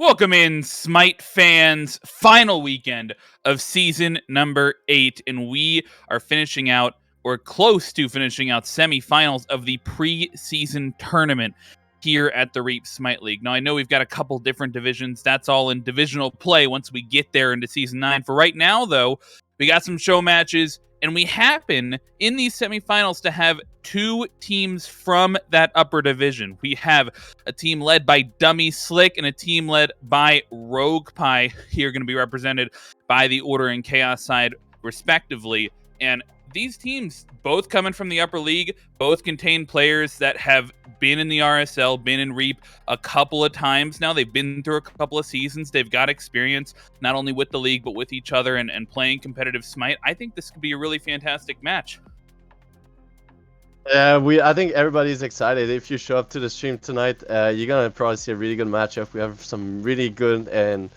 Welcome in, Smite fans. Final weekend of season number 8, and we are finishing out, or close to finishing out, semifinals of the preseason tournament here at the Reap Smite League. Now, I know we've got a couple different divisions. That's all in divisional play once we get there into season 9. For right now, though, we got some show matches, and we happen in these semifinals to have two teams from that upper division. We have a team led by Dummy Slick and a team led by Rogue Pie here, going to be represented by the Order and Chaos side, respectively. And these teams, both coming from the upper league, both contain players that have been in the RSL, been in Reap a couple of times now. They've been through a couple of seasons. They've got experience not only with the league, but with each other and playing competitive Smite. I think this could be a really fantastic match. Yeah, I think everybody's excited. If you show up to the stream tonight, you're gonna probably see a really good matchup. We have some really good and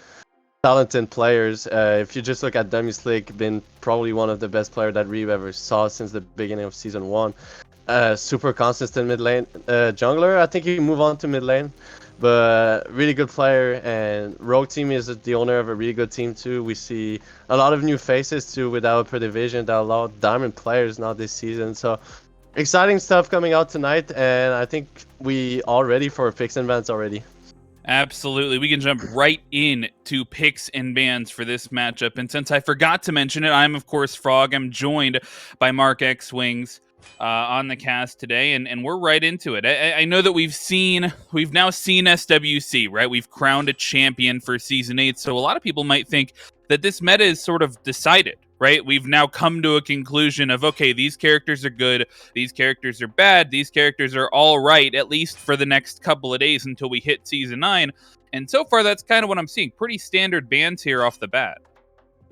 talented players. If you just look at Dummy Slick, been probably one of the best players that Reeve ever saw since the beginning of season 1. Super consistent mid lane jungler. I think he can move on to mid lane, but really good player. And Rogue team is the owner of a really good team too. We see a lot of new faces too with our per division. There are a lot of diamond players now this season. So exciting stuff coming out tonight, and I think we all ready for picks and bans already. Absolutely. We can jump right in to picks and bans for this matchup. And since I forgot to mention it, I'm, of course, Frog. I'm joined by Mark X Wings on the cast today, and we're right into it. I know that we've now seen SWC, right? We've crowned a champion for Season 8, so a lot of people might think that this meta is sort of decided, right? We've now come to a conclusion of, okay, these characters are good, these characters are bad, these characters are all right, at least for the next couple of days until we hit Season 9. And so far, that's kind of what I'm seeing. Pretty standard bans here off the bat.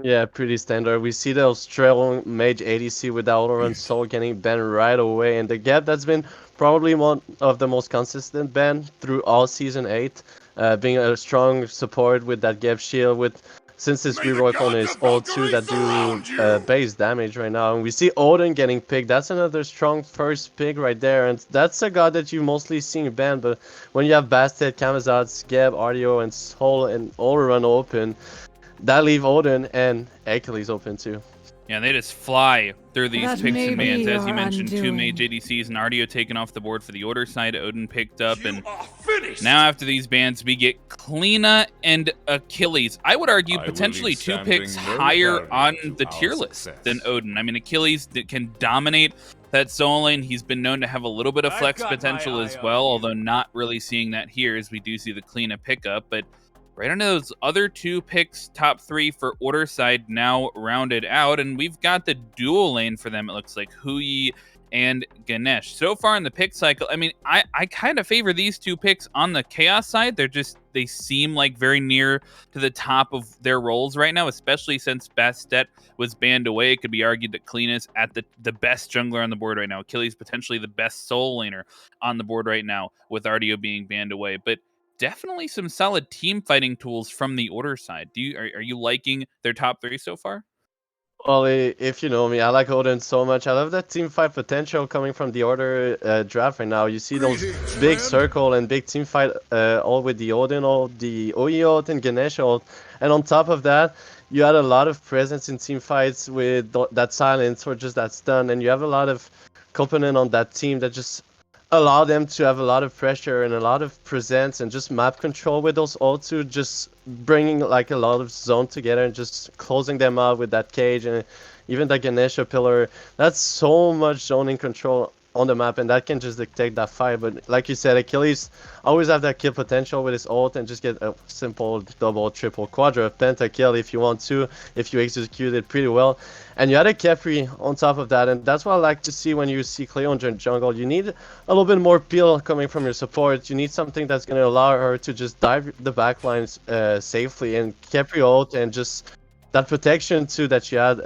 Yeah, pretty standard. We see the Australian Mage ADC with the Outrun Soul getting banned right away, and the Gap that's been probably one of the most consistent ban through all Season 8, being a strong support with that Gap shield, since this reroll on his ult too that do base damage right now. And we see Odin getting picked. That's another strong first pick right there, and that's a god that you mostly seen banned, but when you have Bastet, Camazotz, Gab, Ardio, and Soul and Outrun open, that leave Odin and Achilles open too. Yeah, they just fly through these picks and bans. As you mentioned, two Mage ADCs and Ardio taken off the board for the Order side. Odin picked up, and now after these bans, we get Kleena and Achilles. I would argue potentially two picks higher on the tier list than Odin. I mean, Achilles can dominate that solo lane. He's been known to have a little bit of flex potential as well, although not really seeing that here as we do see the Kleena pickup. But right under those other two picks, top 3 for Order side now rounded out, and we've got the dual lane for them, it looks like, Hui and Ganesh. So far in the pick cycle, I mean, I kind of favor these two picks on the Chaos side. They seem like very near to the top of their roles right now, especially since Bastet was banned away. It could be argued that Kleena at the best jungler on the board right now. Achilles potentially the best soul laner on the board right now, with Ardio being banned away. But definitely some solid team fighting tools from the Order side. Are you liking their top 3 so far? Well, if you know me, I like Odin so much. I love that team fight potential coming from the Order draft right now. You see those big circle and big team fight all with the Odin ult, the Oi ult, and Ganesh ult. And on top of that, you had a lot of presence in team fights with that silence or just that stun. And you have a lot of component on that team that just allow them to have a lot of pressure and a lot of presence and just map control with those ults, just bringing like a lot of zone together and just closing them out with that cage and even the Ganesha pillar. That's so much zoning control on the map, and that can just dictate that fight. But like you said, Achilles always have that kill potential with his ult and just get a simple double, triple, quadra, penta kill if you want to, if you execute it pretty well. And you had a Kepri on top of that, and that's what I like to see when you see Cleo in jungle. You need a little bit more peel coming from your support. You need something that's going to allow her to just dive the backlines safely, and Kepri ult and just that protection too that you had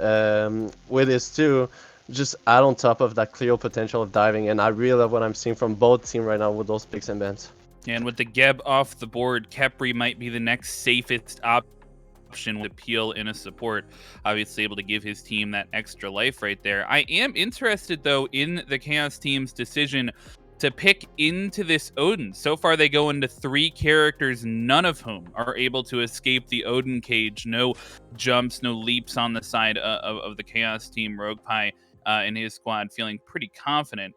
with this too, just add on top of that Cleo potential of diving. And I really love what I'm seeing from both teams right now with those picks and bans. And with the Geb off the board, Kepri might be the next safest option with Peel in a support, obviously able to give his team that extra life right there. I am interested, though, in the Chaos team's decision to pick into this Odin. So far, they go into 3 characters, none of whom are able to escape the Odin cage. No jumps, no leaps on the side of the Chaos team. Rogue Pie and his squad feeling pretty confident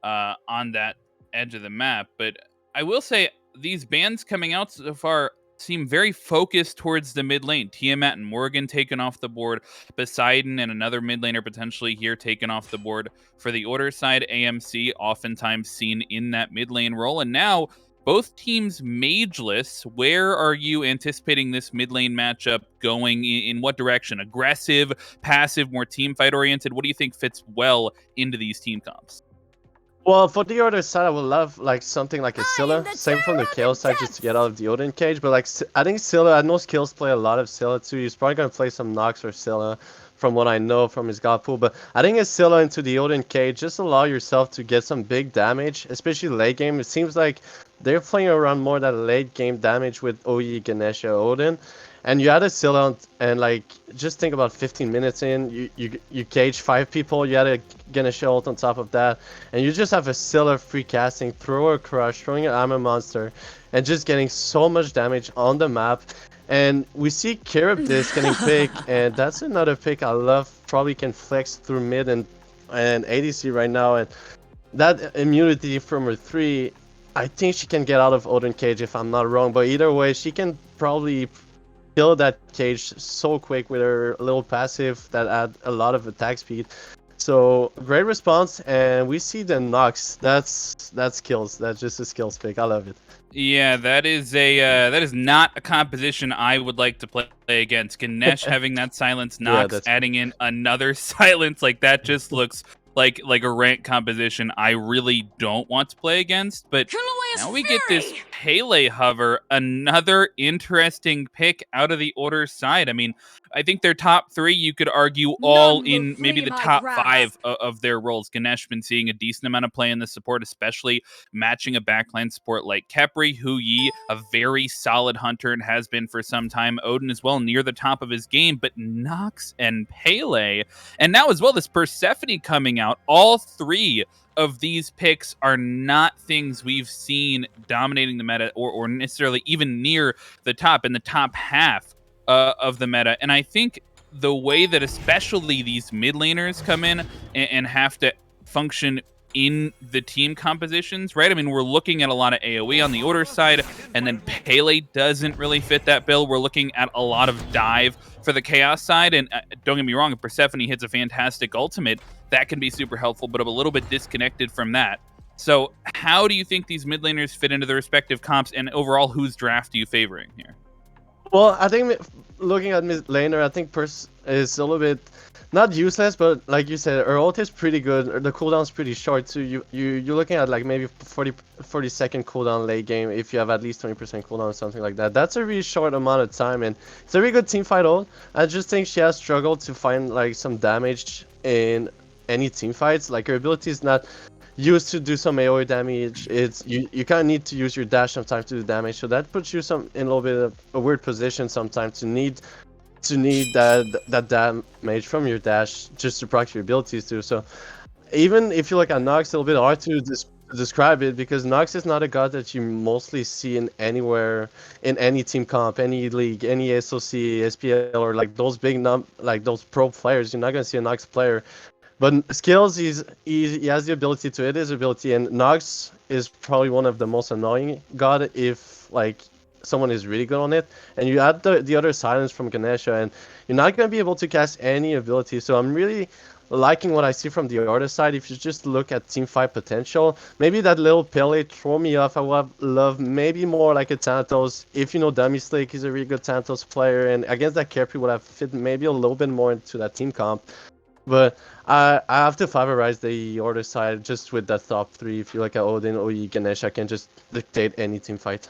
on that edge of the map. But I will say, these bans coming out so far seem very focused towards the mid lane. Tiamat and Morgan taken off the board. Poseidon and another mid laner potentially here taken off the board. For the order side, AMC oftentimes seen in that mid lane role. And now both teams mageless. Where are you anticipating this mid lane matchup going? In what direction? Aggressive, passive, more team fight oriented? What do you think fits well into these team comps? Well, for the other side, I would love like something like a Scylla. Same from the Chaos side, just to get out of the Odin cage. But like, I think Scylla, I know Skills play a lot of Scylla too. He's probably gonna play some Nox or Scylla, from what I know from his god pool. But I think a Scylla into the Odin cage, just allow yourself to get some big damage, especially late game. It seems like they're playing around more that late game damage with OE, Ganesha, Odin. And you add a Scylla, and like, just think about 15 minutes in, you cage 5 people, you add a Ganesha ult on top of that, and you just have a Scylla free casting, throw a crush, throwing an armor monster, and just getting so much damage on the map. And we see Charybdis getting picked, and that's another pick I love. Probably can flex through mid and ADC right now, and that immunity from her 3, I think she can get out of Odin cage if I'm not wrong, but either way, she can probably kill that cage so quick with her little passive that add a lot of attack speed. So great response, and we see the Nox. That's skills. That's just a skills pick. I love it. Yeah, that is not a composition I would like to play against. Ganesh having that silence, Nox adding in another silence, like that just looks like a rank composition I really don't want to play against. But now we get this Pele hover, another interesting pick out of the order side. I mean, I think their top 3, you could argue, all in maybe the top 5 of their roles. Ganesh been seeing a decent amount of play in the support, especially matching a backline support like Khepri. Hu Yi, a very solid hunter and has been for some time. Odin as well, near the top of his game. But Nox and Pele, and now as well this Persephone coming out, all 3 of these picks are not things we've seen dominating the meta or necessarily even near the top, in the top half of the meta. And I think the way that especially these mid laners come in and have to function in the team compositions, right? I mean, we're looking at a lot of AoE on the order side, and then Pele doesn't really fit that bill. We're looking at a lot of dive for the Chaos side, and don't get me wrong, if Persephone hits a fantastic ultimate, that can be super helpful, but I'm a little bit disconnected from that. So how do you think these mid laners fit into the respective comps, and overall, whose draft are you favoring here? Well, I think looking at mid laner, I think Pers is a little bit not useless, but like you said, her ult is pretty good. The cooldown's pretty short too. You're looking at like maybe 40-second cooldown late game if you have at least 20% cooldown or something like that. That's a really short amount of time, and it's a really good team fight ult. I just think she has struggled to find like some damage in any team fights. Like, her ability is not used to do some AoE damage. It's you kind of need to use your dash sometimes to do damage, so that puts you in a little bit of a weird position sometimes to need that damage from your dash just to proc your abilities too. So even if you look at Nox, it's a little bit hard to describe it, because Nox is not a god that you mostly see in anywhere, in any team comp, any league, any SOC, SPL, or like those big like those pro players. You're not gonna see a Nox player. But skills, he has the ability to hit his ability, and Nox is probably one of the most annoying god if like someone is really good on it. And you add the other silence from Ganesha, and you're not going to be able to cast any ability. So I'm really liking what I see from the other side. If you just look at team fight potential, maybe that little Pele throw me off. I would have loved maybe more like a Thanatos. If you know Dummy Slick, he's a really good Thanatos player, and against that Khepri would have fit maybe a little bit more into that team comp. But I have to favorize the order side just with that top 3. If you like at Odin, OE, Ganesh, I can just dictate any team fight.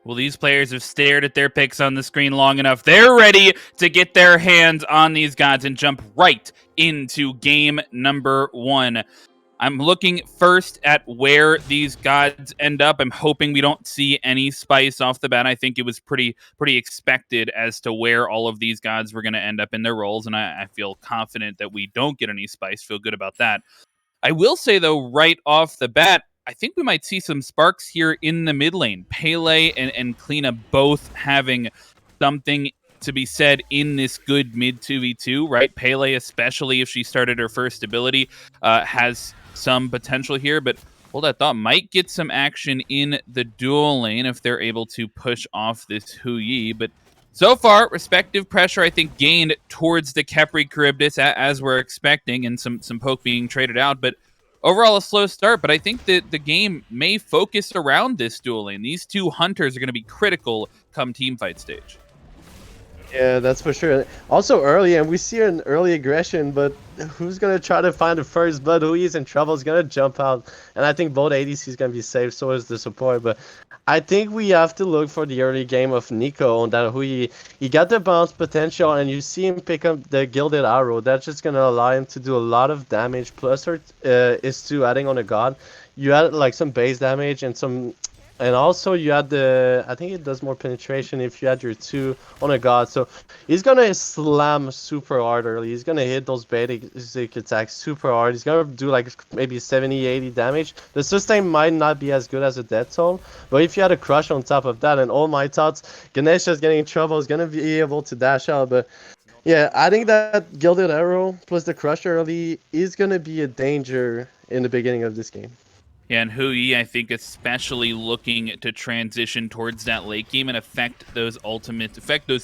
Well, these players have stared at their picks on the screen long enough. They're ready to get their hands on these gods and jump right into game number 1. I'm looking first at where these gods end up. I'm hoping we don't see any spice off the bat. I think it was pretty expected as to where all of these gods were going to end up in their roles, and I feel confident that we don't get any spice. Feel good about that. I will say, though, right off the bat, I think we might see some sparks here in the mid lane. Pele and Kleina both having something to be said in this good mid 2v2, right? Pele, especially if she started her first ability, has some potential here, but hold that thought, might get some action in the dual lane if they're able to push off this Hu Yi, but so far, respective pressure, I think, gained towards the Khepri Charybdis as we're expecting, and some poke being traded out, but overall a slow start, but I think that the game may focus around this dual lane. These two hunters are going to be critical come team fight stage. Yeah, that's for sure. Also early, and we see an early aggression, but who's gonna try to find the first blood? Who is in trouble is gonna jump out, and I think both ADCs gonna be safe. So is the support, but I think we have to look for the early game of Nico on that. Who he got the bounce potential, and you see him pick up the gilded arrow. That's just gonna allow him to do a lot of damage. Plus, is to adding on a god. You add like some base damage and some. And also you add the, I think it does more penetration if you add your 2 on a god. So he's gonna slam super hard early. He's gonna hit those basic attacks super hard. He's gonna do like maybe 70, 80 damage. The sustain might not be as good as a dead zone, but if you had a crush on top of that, and all my thoughts, Ganesha's getting in trouble, is gonna be able to dash out. But yeah, adding that gilded arrow plus the crush early is gonna be a danger in the beginning of this game. Yeah, and Hu Yi, I think, especially looking to transition towards that late game and affect those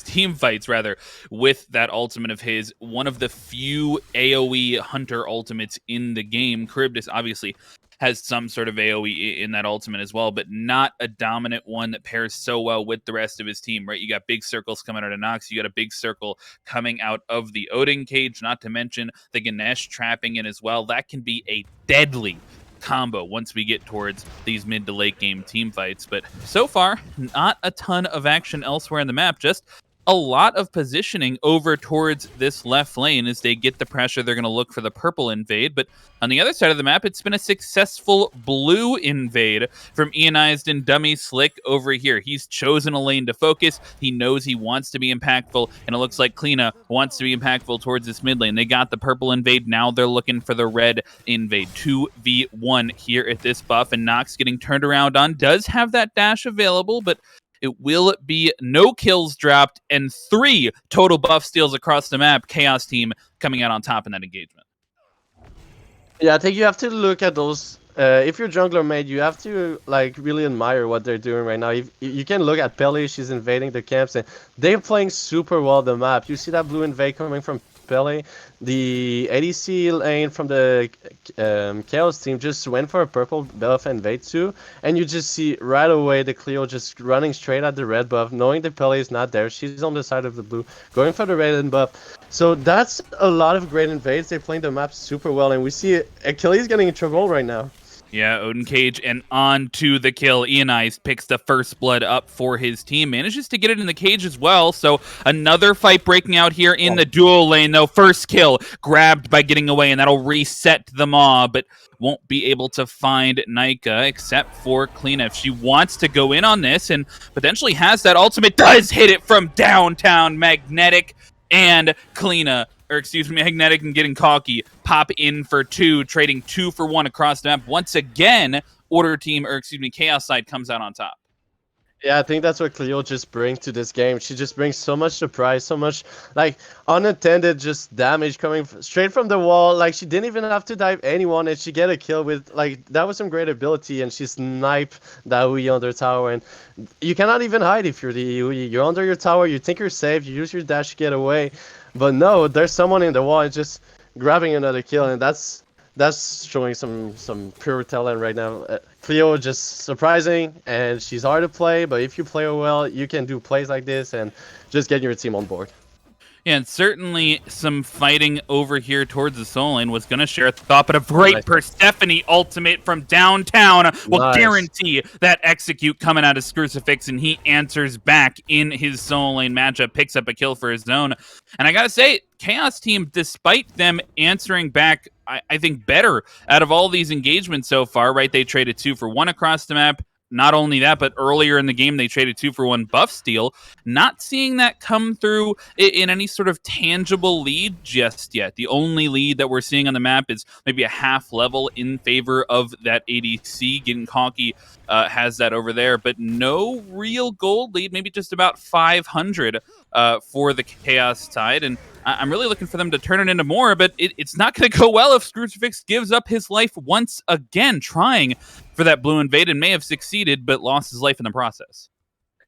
team fights, rather, with that ultimate of his. One of the few AoE hunter ultimates in the game. Charybdis obviously has some sort of AoE in that ultimate as well, but not a dominant one that pairs so well with the rest of his team, right? You got big circles coming out of Nox, you got a big circle coming out of the Odin cage, not to mention the Ganesh trapping in as well. That can be a deadly combo once we get towards these mid to late game team fights. But so far, not a ton of action elsewhere in the map, just a lot of positioning over towards this left lane. As they get the pressure, they're going to look for the purple invade, but on the other side of the map, it's been a successful blue invade from Ionized and Dummy Slick over here. He's chosen a lane to focus. He knows he wants to be impactful, and it looks like Kleina wants to be impactful towards this mid lane. They got the purple invade. Now they're looking for the red invade. 2v1 here at this buff, and Nox getting turned around on. Does have that dash available, but it will be no kills dropped and 3 total buff steals across the map. Chaos team coming out on top in that engagement. Yeah, I think you have to look at those. If you're jungler mate, you have to like really admire what they're doing right now. You can look at Pele, she's invading the camps, and they're playing super well the map. You see that blue invade coming from Pele. The ADC lane from the Chaos team just went for a purple buff invade too, and you just see right away the Cleo just running straight at the red buff, knowing that Pele is not there. She's on the side of the blue, going for the red buff. So that's a lot of great invades. They're playing the map super well, and we see Achilles getting in trouble right now. Yeah, Odin Cage and on to the kill. Ionized picks the first blood up for his team. Manages to get it in the cage as well. So another fight breaking out here in the dual lane, though. First kill grabbed by getting away, and that'll reset the Maw, but won't be able to find Nika except for Kleina. If she wants to go in on this and potentially has that ultimate, does hit it from downtown. Magnetic and Kleina, or excuse me, Magnetic and getting cocky, pop in for 2, trading 2 for 1 across the map. Once again, Chaos side comes out on top. Yeah, I think that's what Cleo just brings to this game. She just brings so much surprise, so much like unattended just damage coming straight from the wall. Like she didn't even have to dive anyone, and she get a kill with like that was some great ability, and she sniped that Ui under tower. And you cannot even hide if you're the Ui. You're under your tower, you think you're safe, you use your dash to get away, but no, there's someone in the wall and just grabbing another kill, and that's showing some pure talent right now. Cleo just surprising, and she's hard to play, but if you play her well, you can do plays like this and just get your team on board. Yeah, and certainly some fighting over here towards the soul lane was going to share a thought, but a great Persephone ultimate from downtown will guarantee that execute coming out of Crucifix, and he answers back in his soul lane matchup, picks up a kill for his own. And I got to say, Chaos team, despite them answering back, I think better out of all these engagements so far, right? They traded 2 for 1 across the map. not only that, but earlier in the game, they traded 2-for-1 buff steal. Not seeing that come through in any sort of tangible lead just yet. The only lead that we're seeing on the map is maybe a half level in favor of that ADC. Ginkonki has that over there, but no real gold lead, maybe just about 500 for the Chaos side. And I'm really looking for them to turn it into more, but it's not going to go well if Screwfix gives up his life once again, trying for that blue invade, and may have succeeded, but lost his life in the process.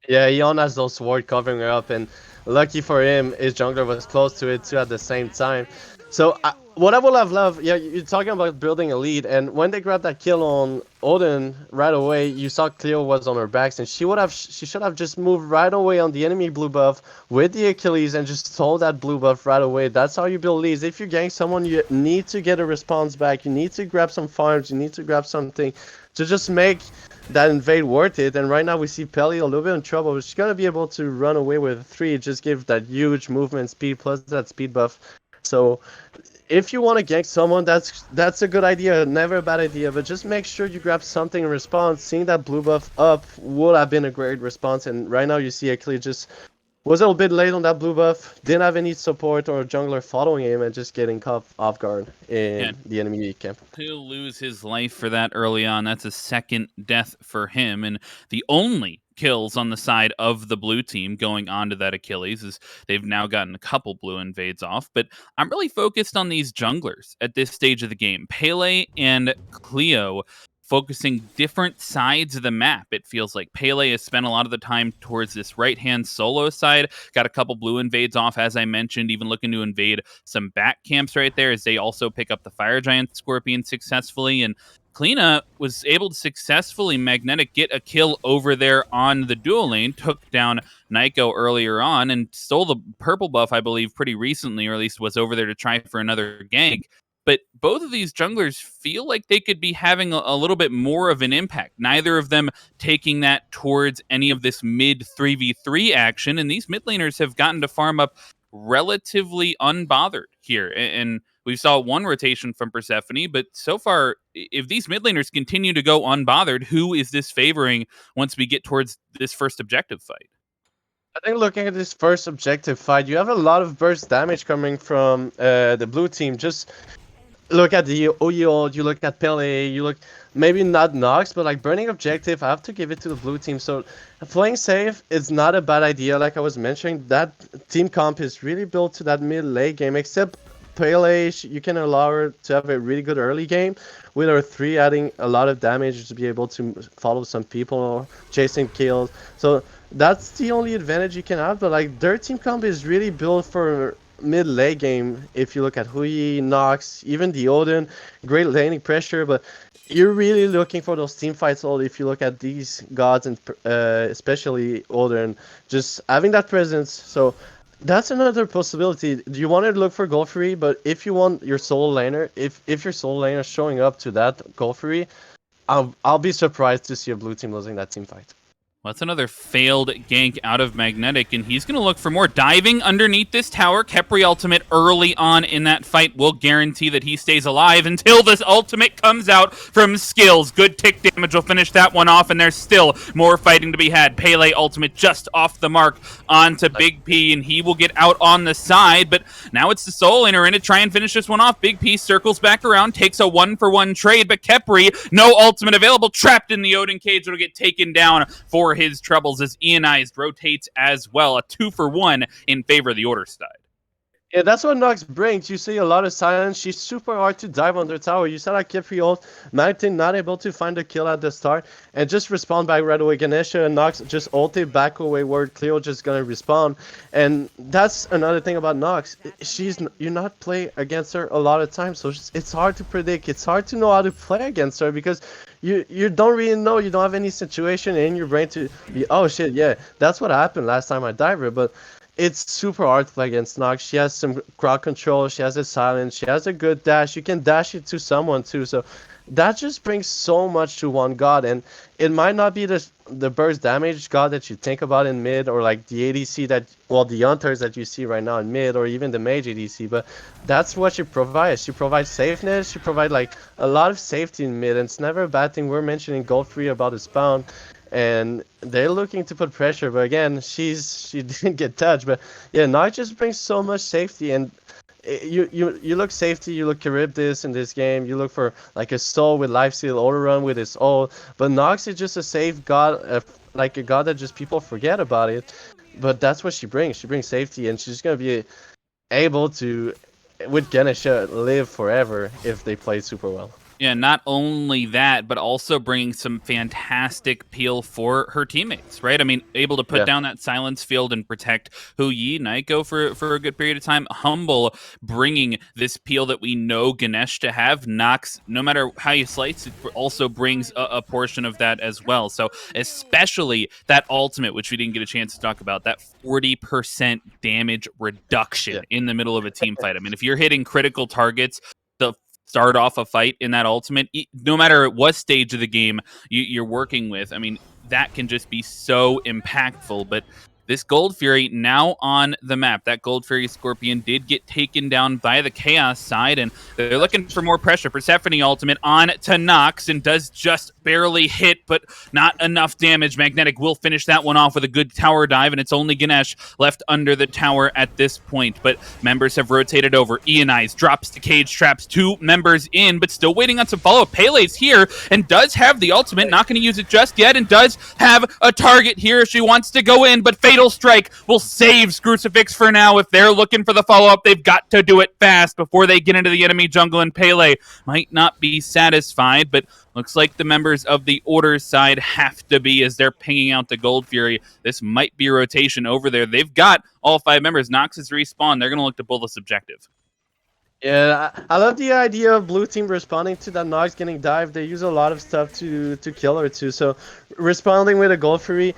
Yeah, Eon has those ward covering her up, and lucky for him, his jungler was close to it too at the same time. So what I would have loved, yeah, you're talking about building a lead, and when they grabbed that kill on Odin right away, you saw Cleo was on her backs, and she should have just moved right away on the enemy blue buff with the Achilles and just stole that blue buff right away. That's how you build leads. If you gank someone, you need to get a response back. You need to grab some farms. You need to grab something to just make that invade worth it. And right now we see Pelly a little bit in trouble, but she's gonna be able to run away with 3. Just give that huge movement speed plus that speed buff. So if you want to gank someone, that's a good idea, never a bad idea, but just make sure you grab something in response. Seeing that blue buff up would have been a great response, and right now you see Achilles just was a little bit late on that blue buff, didn't have any support or jungler following him, and just getting caught off guard in the enemy camp. He'll lose his life for that early on. That's a second death for him, and the only kills on the side of the blue team going onto that Achilles is they've now gotten a couple blue invades off. But I'm really focused on these junglers at this stage of the game. Pele and Cleo focusing different sides of the map. It feels like Pele has spent a lot of the time towards this right-hand solo side, got a couple blue invades off, as I mentioned, even looking to invade some back camps right there as they also pick up the Fire Giant Scorpion successfully. And Kleena was able to successfully magnetic get a kill over there on the dual lane, took down Nyko earlier on, and stole the purple buff, I believe, pretty recently, or at least was over there to try for another gank. But both of these junglers feel like they could be having a little bit more of an impact. Neither of them taking that towards any of this mid 3v3 action, and these mid laners have gotten to farm up relatively unbothered here. And we saw one rotation from Persephone, but so far, if these mid laners continue to go unbothered, who is this favoring once we get towards this first objective fight? I think looking at this first objective fight, you have a lot of burst damage coming from the blue team. Just look at the Oyo, you look at Pele, you look, maybe not Nox, but like burning objective, I have to give it to the blue team. So playing safe is not a bad idea. Like I was mentioning, that team comp is really built to that mid-late game, except Pele, you can allow her to have a really good early game with her 3 adding a lot of damage to be able to follow some people, chasing kills. So that's the only advantage you can have, but like their team comp is really built for mid-late game. If you look at Hui, Nox, even the Odin, great laning pressure, but you're really looking for those team fights. All if you look at these gods, and especially Odin, just having that presence. So that's another possibility. You want to look for goal free, but if you want your solo laner, if your solo laner is showing up to that goal free, I'll be surprised to see a blue team losing that team fight. Well, that's another failed gank out of Magnetic, and he's going to look for more. Diving underneath this tower, Khepri ultimate early on in that fight will guarantee that he stays alive until this ultimate comes out from Skills. Good tick damage will finish that one off, and there's still more fighting to be had. Pele ultimate just off the mark onto Big P, and he will get out on the side, but now it's the solo laner in to try and finish this one off. Big P circles back around, takes a 1-for-1 trade, but Khepri, no ultimate available, trapped in the Odin cage, will get taken down for his troubles as Ionized rotates as well. A 2-for-1 in favor of the Order side. Yeah, that's what Nox brings. You see a lot of silence. She's super hard to dive on the tower. You saw that Khepri ult, Mountain not able to find a kill at the start and just respawn back right away. Ganesha and Nox just ulted back away where Cleo just gonna respawn. And that's another thing about Nox. You're not play against her a lot of times, so it's hard to predict. It's hard to know how to play against her because you don't really know. You don't have any situation in your brain to be, oh shit, yeah, that's what happened last time I dived her. But it's super hard to play against Nox. She has some crowd control, she has a silence, she has a good dash. You can dash it to someone too. So that just brings so much to one god, and it might not be the burst damage god that you think about in mid, or like the ADC the hunters that you see right now in mid, or even the mage ADC, but that's what she provides. She provides safeness, she provides like a lot of safety in mid, and it's never a bad thing. We're mentioning gold free about the spawn. and they're looking to put pressure. But again, she didn't get touched. But yeah, Nox just brings so much safety, and you look safety, you look Charybdis in this game, you look for like a soul with lifesteal auto run with his ult, but Nox is just a safe god, like a god that just people forget about it. But that's what she brings. She brings safety, and she's gonna be able to, with Ganesha, live forever if they play super well. Yeah, not only that, but also bringing some fantastic peel for her teammates, right? I mean, able to put down that silence field and protect Hu Yi, Naiko for a good period of time. Humble bringing this peel that we know Ganesh to have. Nox, no matter how you slice it, also brings a portion of that as well. So especially that ultimate, which we didn't get a chance to talk about, that 40% damage reduction in the middle of a team fight. I mean, if you're hitting critical targets, the start off a fight in that ultimate, no matter what stage of the game you're working with, I mean, that can just be so impactful. But this Gold Fury now on the map, that Gold Fury Scorpion did get taken down by the Chaos side, and they're looking for more pressure. Persephone ultimate on to Nox, and does just barely hit, but not enough damage. Magnetic will finish that one off with a good tower dive, and it's only Ganesh left under the tower at this point. But members have rotated over. Ionize drops the cage traps, 2 members in, but still waiting on some follow-up. Pele's here, and does have the ultimate, not going to use it just yet, and does have a target here. She wants to go in, but Fatal Strike will save Crucifix for now. If they're looking for the follow-up, they've got to do it fast before they get into the enemy jungle, and Pele might not be satisfied, but looks like the members of the Order side have to be, as they're pinging out the Gold Fury. This might be a rotation over there. They've got all 5 members. Nox is respawn. They're going to look to pull this objective. Yeah, I love the idea of blue team responding to that Nox getting dived. They use a lot of stuff to kill her too. So responding with a Gold Fury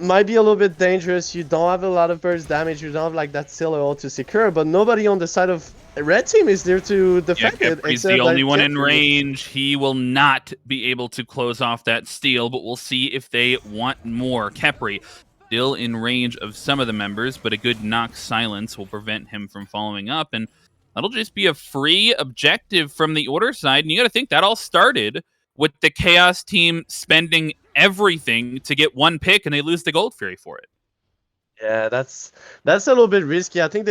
might be a little bit dangerous. You don't have a lot of burst damage. You don't have like that Scylla ult to secure, but nobody on the side of red team is there to defend it. He's the only one in range. He will not be able to close off that steal, but we'll see if they want more. Khepri still in range of some of the members, but a good Nox silence will prevent him from following up, and that'll just be a free objective from the Order side. And you got to think that all started with the Chaos team spending everything to get 1 pick, and they lose the Gold Fury for it. Yeah, that's a little bit risky. I think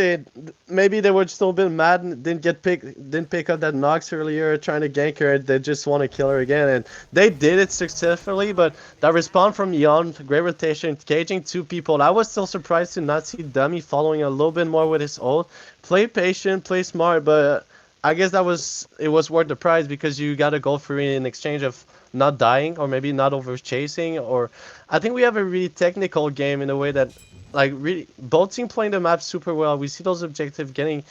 maybe they were just a little bit mad and didn't pick up that Nox earlier, trying to gank her. They just want to kill her again, and they did it successfully. But that respawn from Yon, great rotation, caging 2 people. I was still surprised to not see Dummy following a little bit more with his ult. Play patient, play smart, but I guess it was worth the price, because you got a Gold Fury in exchange of not dying, or maybe not over chasing. Or I think we have a really technical game in a way that, like, really both teams playing the map super well. We see those objectives getting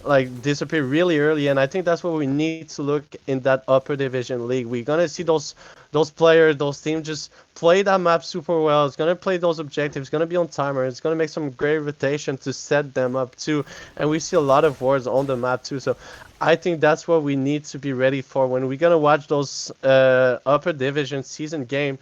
like disappear really early, and I think that's what we need to look in that upper division league. We're gonna see those players, those teams just play that map super well. It's gonna play those objectives, it's gonna be on timer, it's gonna make some great rotation to set them up too, and we see a lot of wards on the map too. So I think that's what we need to be ready for when we're gonna watch those upper division season game.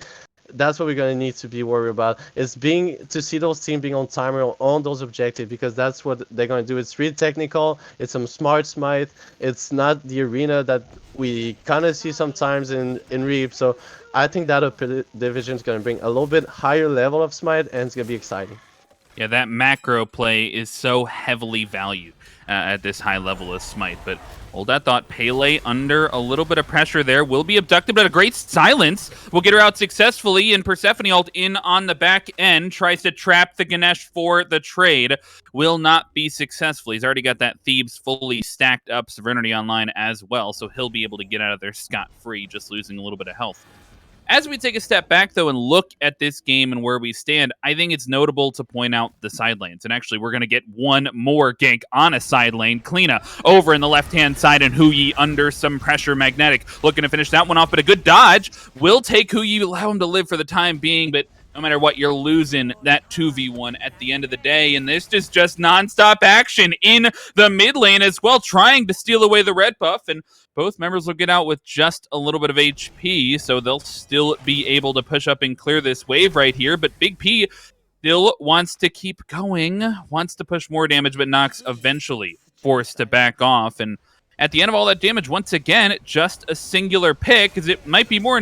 That's what we're gonna need to be worried about, is to see those teams being on timer on those objectives, because that's what they're gonna do. It's really technical. It's some smart smite. It's not the arena that we kind of see sometimes in Reap. So I think that upper division is gonna bring a little bit higher level of smite, and it's gonna be exciting. Yeah, that macro play is so heavily valued at this high level of smite, but hold that thought. Pele under a little bit of pressure there, will be abducted, but a great silence will get her out successfully, and Persephone ult in on the back end, tries to trap the Ganesh for the trade, will not be successful. He's already got that Thebes fully stacked up, Sovereignty online as well, so he'll be able to get out of there scot-free, just losing a little bit of health. As we take a step back, though, and look at this game and where we stand, I think it's notable to point out the side lanes. And actually, we're going to get one more gank on a side lane. Kleena over in the left-hand side, and Hu Yi under some pressure. Magnetic looking to finish that one off, but a good dodge will take Hu Yi, allow him to live for the time being, but no matter what, you're losing that 2v1 at the end of the day, and this is just nonstop action in the mid lane as well, trying to steal away the red buff, and both members will get out with just a little bit of HP, so they'll still be able to push up and clear this wave right here, but Big P still wants to keep going, wants to push more damage, but Nox eventually forced to back off, and at the end of all that damage, once again, just a singular pick, because it might be more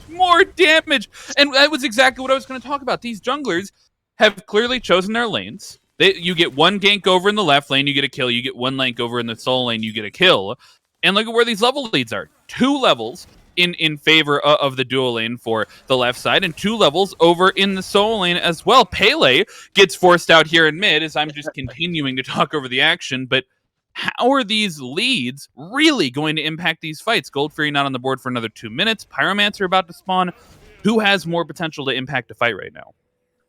more damage. And that was exactly what I was going to talk about. These junglers have clearly chosen their lanes. You get one gank over in the left lane, you get a kill. You get one gank over in the solo lane, you get a kill. And look at where these level leads are. 2 levels in favor of the duo lane for the left side, and 2 levels over in the solo lane as well. Pele gets forced out here in mid as I'm just continuing to talk over the action, but how are these leads really going to impact these fights? Gold Fury not on the board for another 2 minutes. Pyromancer about to spawn. Who has more potential to impact a fight right now?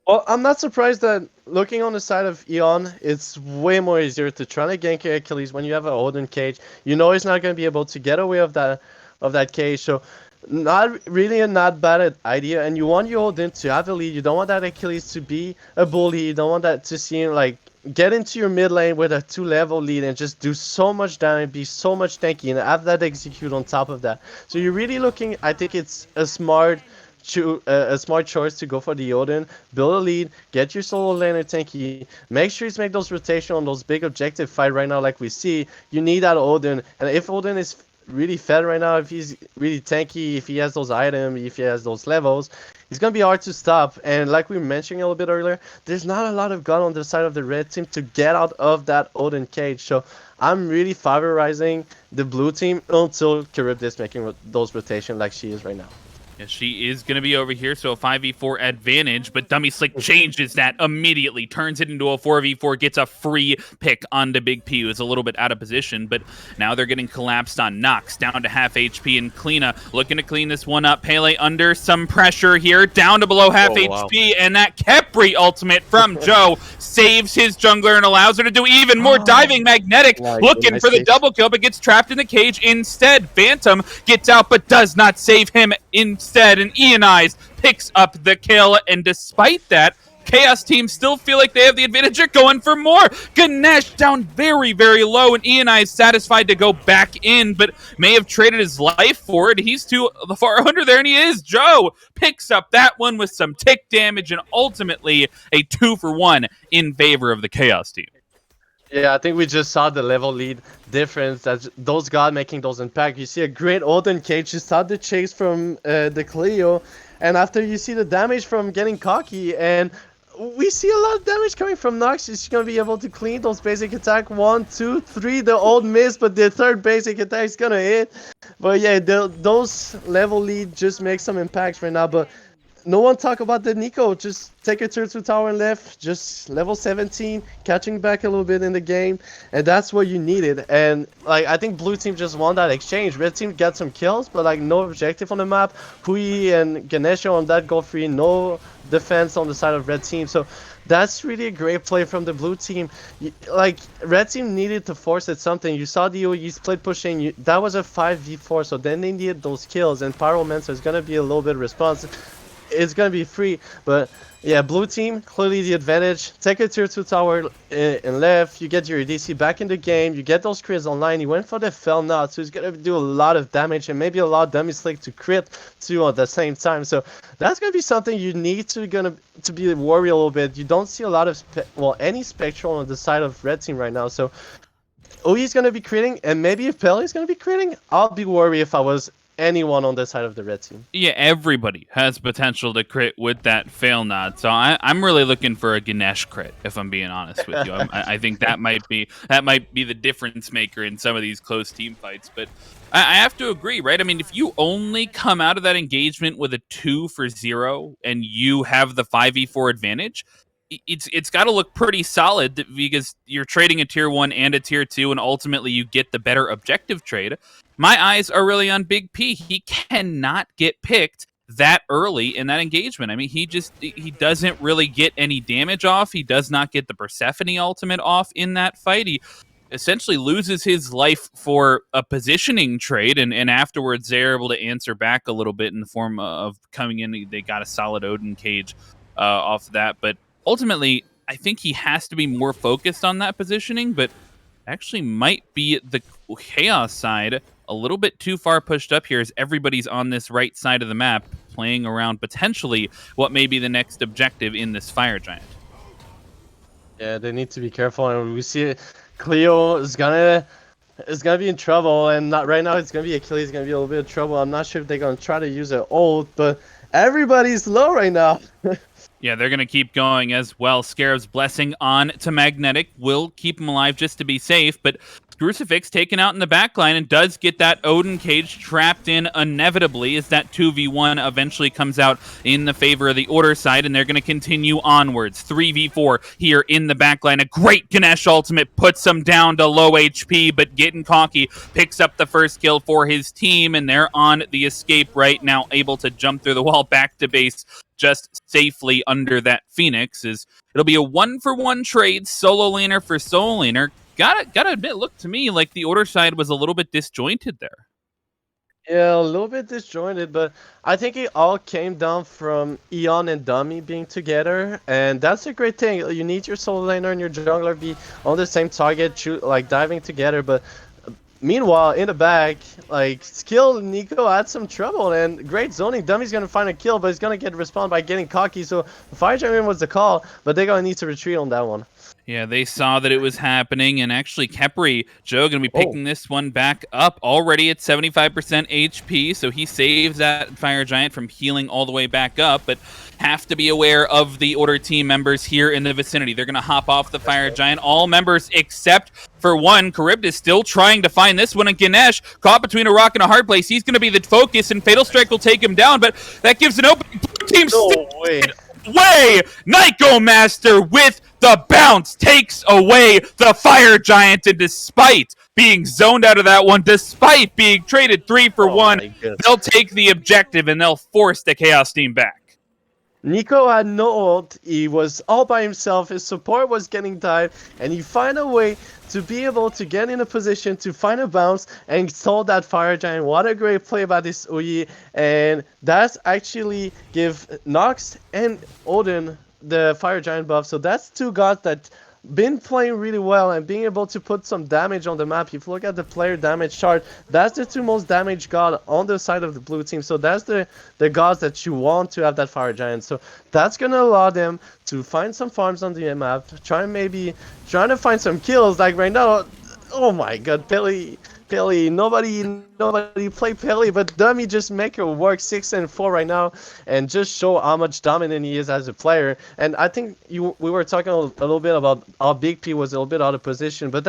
Well, I'm not surprised that looking on the side of Eon, it's way more easier to try to gank your Achilles when you have an Odin cage. You know he's not going to be able to get away of that cage, so not really a not bad idea. And you want your Odin to have a lead. You don't want that Achilles to be a bully. You don't want that to see him like get into your mid lane with a 2-level lead and just do so much damage, be so much tanky, and have that execute on top of that. So you're really looking, I think it's a smart choice to go for the Odin, build a lead, get your solo laner tanky, make sure you make those rotation on those big objective fight right now like we see. You need that Odin, and if Odin is really fed right now, if he's really tanky, if he has those items, if he has those levels, it's going to be hard to stop. And like we mentioned a little bit earlier, there's not a lot of gun on the side of the red team to get out of that Odin cage. So I'm really favorizing the blue team until Charybdis making those rotation like she is right now. Yeah, she is going to be over here, so a 5v4 advantage, but Dummy Slick changes that immediately, turns it into a 4v4, gets a free pick onto Big P, who's a little bit out of position, but now they're getting collapsed on. Nox down to half HP, and Kleena looking to clean this one up. Pele under some pressure here, down to below half HP, and that Khepri ultimate from Joe saves his jungler and allows her to do even more. Diving Magnetic, looking for the double kill, but gets trapped in the cage instead. Phantom gets out, but does not save him instead, and Ionize picks up the kill, and despite that, Chaos Team still feel like they have the advantage. They're going for more. Ganesh down very, very low, and Ionize satisfied to go back in, but may have traded his life for it. He's too far under there, and he is. Joe picks up that one with some tick damage, and ultimately a 2-for-1 in favor of the Chaos Team. Yeah, I think we just saw the level lead difference. That those guys making those impact. You see a great Odin cage. You saw the chase from the Cleo, and after you see the damage from getting cocky, and we see a lot of damage coming from Nox. She's gonna be able to clean those basic attack 1, 2, 3. The old miss, but the third basic attack is gonna hit. But yeah, those level lead just make some impacts right now. But no one talk about the Nico. Just take a turn to tower and left. Just level 17, catching back a little bit in the game, and that's what you needed. And like I think blue team just won that exchange. Red team got some kills, but like no objective on the map. Hui and Ganesha on that goal free, no defense on the side of red team. So that's really a great play from the blue team. Like red team needed to force it something. You saw the OE split pushing. That was a 5v4, so then they needed those kills, and Pyromancer is gonna be a little bit responsive. It's gonna be free, but yeah, blue team clearly the advantage. Take a tier 2 tower and left. You get your DC back in the game. You get those crits online. He went for the fell knot, so he's gonna do a lot of damage and maybe a lot of Dummy Slick to crit too at the same time. So that's gonna be something you need to be worried a little bit. You don't see a lot of any spectral on the side of red team right now. So OE's gonna be critting, and maybe if Pele is gonna be critting, I'll be worried if I was anyone on the side of the red team. Yeah, everybody has potential to crit with that fail nod. So I'm really looking for a Ganesh crit, if I'm being honest with you. I think that might be the difference maker in some of these close team fights. But I have to agree, right? I mean, if you only come out of that engagement with a 2-for-0 and you have the 5v4 advantage, it's got to look pretty solid because you're trading a tier 1 and a tier 2, and ultimately you get the better objective trade. My eyes are really on Big P. He cannot get picked that early in that engagement. I mean, he doesn't really get any damage off. He does not get the Persephone ultimate off in that fight. He essentially loses his life for a positioning trade, and afterwards they're able to answer back a little bit in the form of coming in. They got a solid Odin cage off that, but ultimately, I think he has to be more focused on that positioning, but actually might be the Chaos side a little bit too far pushed up here as everybody's on this right side of the map playing around potentially what may be the next objective in this Fire Giant. Yeah, they need to be careful, and we see Cleo is gonna is gonna be in trouble, and not right now. It's gonna be Achilles. Gonna be a little bit of trouble. I'm not sure if they're gonna try to use an ult, but everybody's low right now. Yeah, they're going to keep going as well. Scarab's Blessing on to Magnetic will keep him alive just to be safe, but Crucifix taken out in the backline and does get that Odin cage trapped in inevitably as that 2v1 eventually comes out in the favor of the Order side, and they're going to continue onwards. 3v4 here in the backline. A great Ganesh ultimate puts them down to low HP, but Getting Cocky picks up the first kill for his team, and they're on the escape right now, able to jump through the wall back to base just safely under that Phoenix. It'll be a 1-for-1 trade, solo laner for solo laner. Gotta admit, look to me like the Order side was a little bit disjointed there. Yeah, a little bit disjointed, but I think it all came down from Eon and Dummy being together, and that's a great thing. You need your solo laner and your jungler be on the same target, like diving together, but meanwhile, in the back, like, Skill Nico had some trouble, and great zoning. Dummy's gonna find a kill, but he's gonna get respawned by Getting Cocky, so Fire Giant was the call, but they're gonna need to retreat on that one. Yeah, they saw that it was happening, and actually Kepri, Joe, going to be picking this one back up already at 75% HP, so he saves that Fire Giant from healing all the way back up, but have to be aware of the Order team members here in the vicinity. They're going to hop off the Fire Giant. All members except for one. Charybdis still trying to find this one, and Ganesh caught between a rock and a hard place. He's going to be the focus, and Fatal Strike will take him down, but that gives an opening. Blue team way! Nyko Master with the bounce takes away the Fire Giant, and despite being zoned out of that one, despite being traded 3-for-1, they'll take the objective and they'll force the Chaos team back. Nico had no ult, he was all by himself, his support was getting died, and he found a way to be able to get in a position to find a bounce and stole that Fire Giant. What a great play by this Uyi, and that's actually give Nox and Odin the Fire Giant buff, so that's two gods that been playing really well and being able to put some damage on the map. If you look at the player damage chart, that's the two most damaged god on the side of the blue team, so that's the gods that you want to have that Fire Giant. So that's gonna allow them to find some farms on the map, trying to find some kills. Like right now, oh my god, Pele, nobody play Pele, but Dummy just make it work 6-4 right now and just show how much dominant he is as a player. And I think we were talking a little bit about how Big P was a little bit out of position, but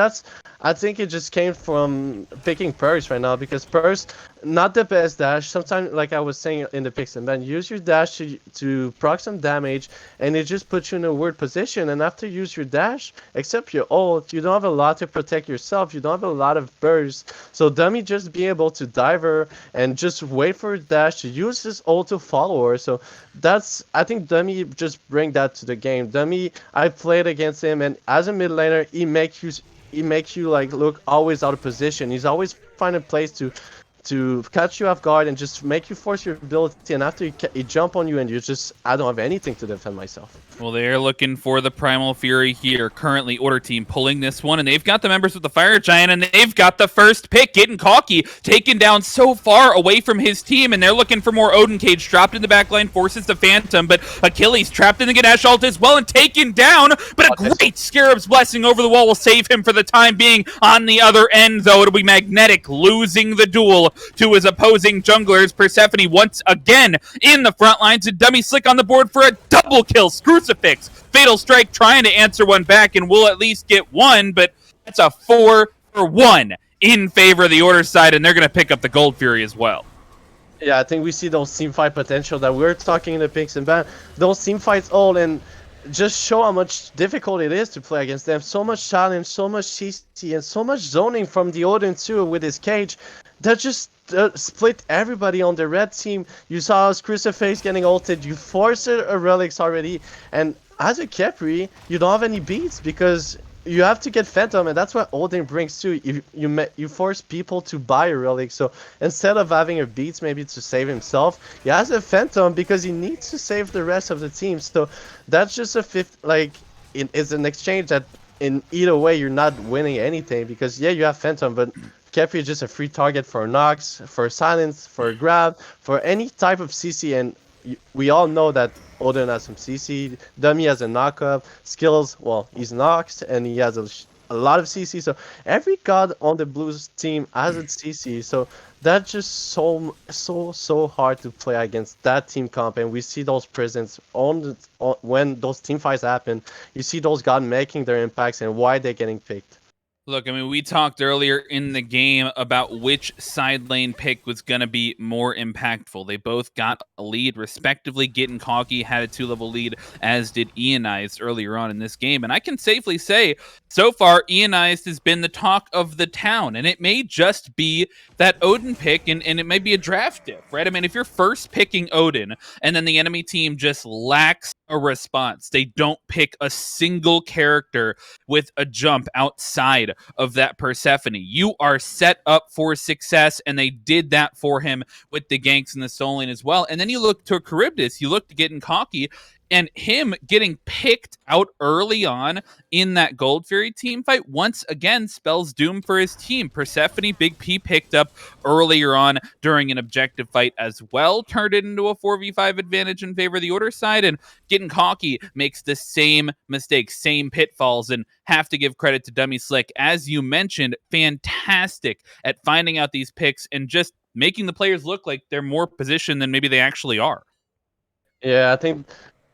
I think it just came from picking Purse right now, because Purse, not the best dash. Sometimes, like I was saying in the picks and ban, use your dash to proc some damage, and it just puts you in a weird position. And after you use your dash, except your ult, you don't have a lot to protect yourself. You don't have a lot of burst. So Dummy just be able to diver and just wait for a dash to use his ult to follow her. So I think Dummy just bring that to the game. Dummy, I played against him, and as a mid laner, he makes you like look always out of position. He's always finding a place to catch you off guard and just make you force your ability, and after he jump on you and I don't have anything to defend myself. Well, they're looking for the Primal Fury here. Currently, Order team pulling this one, and they've got the members with the Fire Giant, and they've got the first pick. Getting Cocky taken down so far away from his team, and they're looking for more Odin Cage. Dropped in the backline, forces the Phantom, but Achilles trapped in the Ganesh ult as well and taken down, but a great Scarab's Blessing over the wall will save him for the time being. On the other end, though, it'll be Magnetic losing the duel to his opposing junglers. Persephone once again in the front lines, and Dummy Slick on the board for a double kill. Crucifix, Fatal Strike trying to answer one back, and will at least get one, but that's a 4-for-1 in favor of the Order side, and they're going to pick up the Gold Fury as well. Yeah, I think we see those team fight potential that we're talking in the picks and ban. Those team fights all, and just show how much difficult it is to play against them. So much challenge, so much CC, and so much zoning from the Odin too with his cage. That just split everybody on the red team. You saw us Crucifix getting ulted. You forced a relics already, and as a Kepri, you don't have any beats because you have to get Phantom, and that's what Odin brings too. You force people to buy a relic, so instead of having a beats maybe to save himself, he has a Phantom because he needs to save the rest of the team. So that's just a fifth, like it's an exchange that in either way you're not winning anything, because yeah, you have Phantom, but Kepri is just a free target for Nox, for Silence, for a grab, for any type of CC, and we all know that Odin has some CC, Dummy has a knockup, skills, well, he's Nox, and he has a lot of CC. So every god on the Blues team has its CC. So that's just so hard to play against that team comp. And we see those presents when those team fights happen. You see those gods making their impacts and why they're getting picked. Look, I mean, we talked earlier in the game about which side lane pick was going to be more impactful. They both got a lead, respectively. Getting Cocky had a 2-level lead, as did Ionized earlier on in this game. And I can safely say, so far, Ionized has been the talk of the town. And it may just be that Odin pick, and it may be a draft diff, right? I mean, if you're first picking Odin, and then the enemy team just lacks a response, they don't pick a single character with a jump outside of that Persephone, you are set up for success, and they did that for him with the ganks and the soul lane as well. And then you look to Charybdis, you look to Getting Cocky, and him getting picked out early on in that Gold Fury team fight once again spells doom for his team. Persephone, Big P picked up earlier on during an objective fight as well, turned it into a 4v5 advantage in favor of the Order side, and Getting Cocky makes the same mistakes, same pitfalls, and have to give credit to Dummy Slick. As you mentioned, fantastic at finding out these picks and just making the players look like they're more positioned than maybe they actually are. Yeah, I think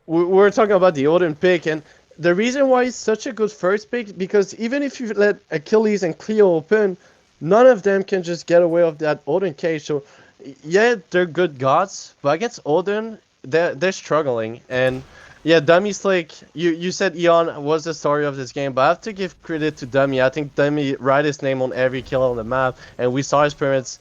we're talking about the Odin pick, and the reason why it's such a good first pick, because even if you let Achilles and Cleo open, none of them can just get away with that Odin cage. So yeah, they're good gods, but against Odin, they're struggling. And yeah, Dummy Slick, you said Eon was the story of this game, but I have to give credit to Dummy. I think Dummy write his name on every kill on the map, and we saw his presence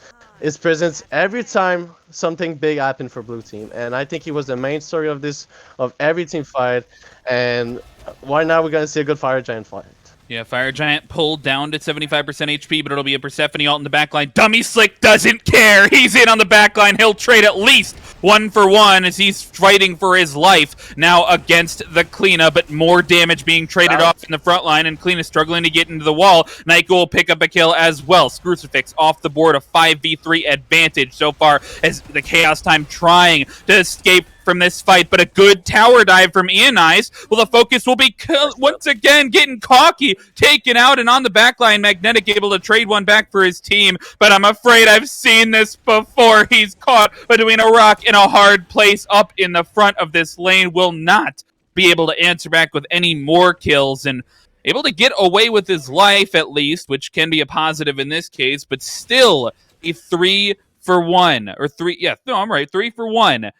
every time something big happened for blue team, and I think he was the main story of every team fight. And right now we're gonna see a good Fire Giant fight. Yeah, Fire Giant pulled down to 75% HP, but it'll be a Persephone ult in the backline. Dummy Slick doesn't care. He's in on the backline. He'll trade at least 1-for-1 as he's fighting for his life now against the Kleena, but more damage being traded off in the front line, and Kleena struggling to get into the wall. Nightgo will pick up a kill as well. Crucifix off the board, a 5v3 advantage so far as the Chaos Time trying to escape from this fight, but a good tower dive from Ionized. Well, the focus will be once again Getting Cocky, taken out, and on the backline, Magnetic able to trade one back for his team, but I'm afraid I've seen this before. He's caught between a rock and a hard place up in the front of this lane, will not be able to answer back with any more kills, and able to get away with his life at least, which can be a positive in this case, but still a 3-for-1, or 3-for-1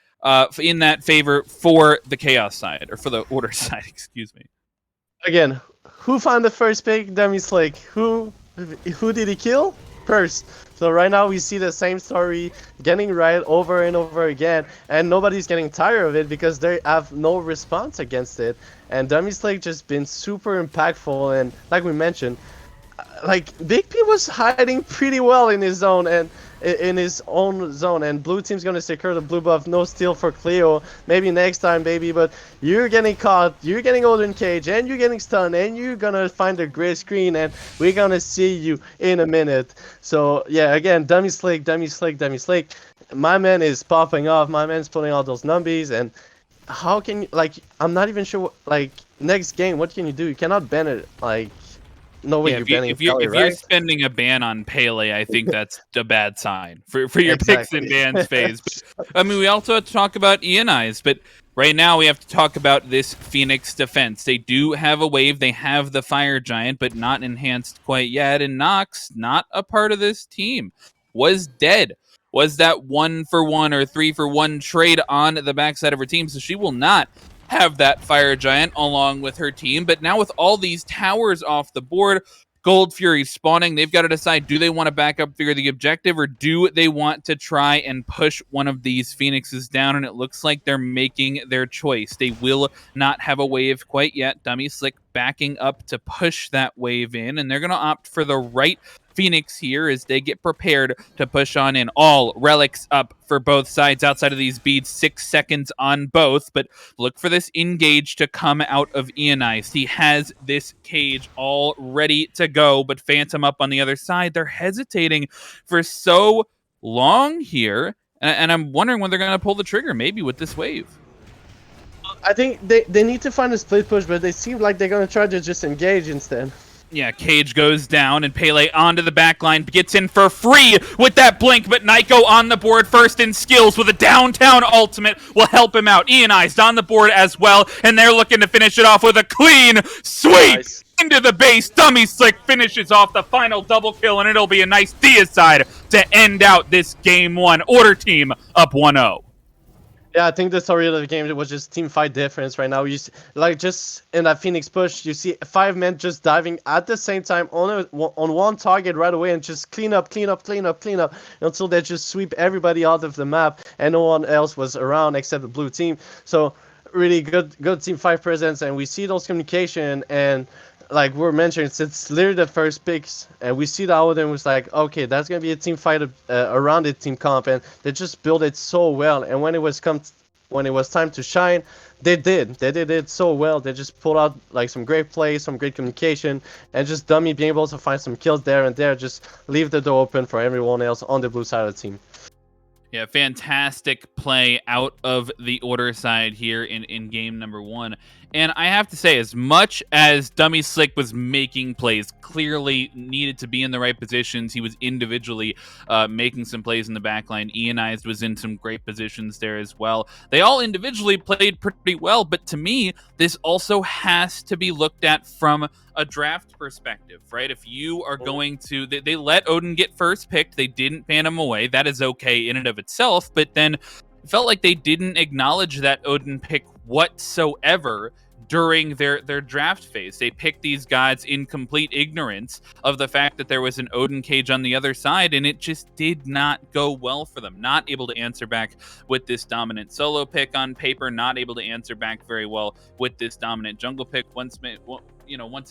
in that favor for the Chaos side, or for the Order side, excuse me. Again, who found the first pick? Dummy Slick. Who did he kill first? So right now we see the same story getting right over and over again, and nobody's getting tired of it because they have no response against it. And Dummy Slick just been super impactful, and like we mentioned, like Big P was hiding pretty well in his zone and in his own zone, and blue team's gonna secure the blue buff. No steal for Cleo, maybe next time, baby, but you're getting caught, you're getting Odin cage, and you're getting stunned, and you're gonna find the gray screen, and we're gonna see you in a minute. So yeah, again, Dummy Slick, Dummy Slick, Dummy Slick. My man is popping off, my man's pulling out those numbies, and how can you, like, I'm not even sure, like, next game, what can you do? You cannot ban it, like, no way, yeah, if you're spending a ban on Pele, I think that's a bad sign for your picks and bans phase. But, I mean, we also have to talk about Ionized, but right now we have to talk about this Phoenix defense. They do have a wave, they have the Fire Giant, but not enhanced quite yet, and Nox, not a part of this team, was dead. Was that 1-for-1 or 3-for-1 trade on the backside of her team, so she will not have that Fire Giant along with her team. But now with all these towers off the board, Gold Fury spawning, they've got to decide, do they want to back up figure the objective, or do they want to try and push one of these Phoenixes down? And it looks like they're making their choice. They will not have a wave quite yet. Dummy Slick backing up to push that wave in, and they're going to opt for the right Phoenix here as they get prepared to push on in. All relics up for both sides outside of these beads, 6 seconds on both, but look for this engage to come out of Ionized. He has this cage all ready to go, but Phantom up on the other side. They're hesitating for so long here, and I'm wondering when they're going to pull the trigger, maybe with this wave. I think they need to find a split push, but they seem like they're going to try to just engage instead. Yeah, Cage goes down, and Pele onto the back line, gets in for free with that blink, but Naiko on the board first in skills with a downtown ultimate will help him out. Ionized on the board as well, and they're looking to finish it off with a clean sweep into the base. Dummy Slick finishes off the final double kill, and it'll be a nice deicide to end out this game one. Order team up 1-0. Yeah, I think the story of the game was just team fight difference right now. Like just in that Phoenix push, you see 5 men just diving at the same time on one target right away and just clean up until they just sweep everybody out of the map and no one else was around except the blue team. So really good team fight presence, and we see those communication, and like we're mentioning, it's literally the first picks, and we see that Odin was like, okay, that's gonna be a team fight around the team comp, and they just built it so well. And when it was time to shine, they did it so well. They just pulled out like some great plays, some great communication, and just Dummy being able to find some kills there and there, just leave the door open for everyone else on the blue side of the team. Yeah, fantastic play out of the Order side here in game number one. And I have to say, as much as Dummy Slick was making plays, clearly needed to be in the right positions, he was individually making some plays in the backline. Ionized was in some great positions there as well. They all individually played pretty well, but to me, this also has to be looked at from a draft perspective, right? If you are going to, they let Odin get first picked, they didn't ban him away. That is okay in and of itself, but then it felt like they didn't acknowledge that Odin pick whatsoever during their draft phase. They picked these guys in complete ignorance of the fact that there was an Odin Cage on the other side, and it just did not go well for them. Not able to answer back with this dominant solo pick on paper, not able to answer back very well with this dominant jungle pick. Once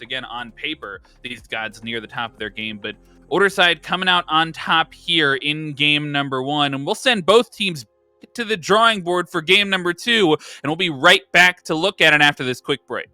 again on paper, these guys near the top of their game, but Order side coming out on top here in game number one, and we'll send both teams to the drawing board for game number two, and we'll be right back to look at it after this quick break.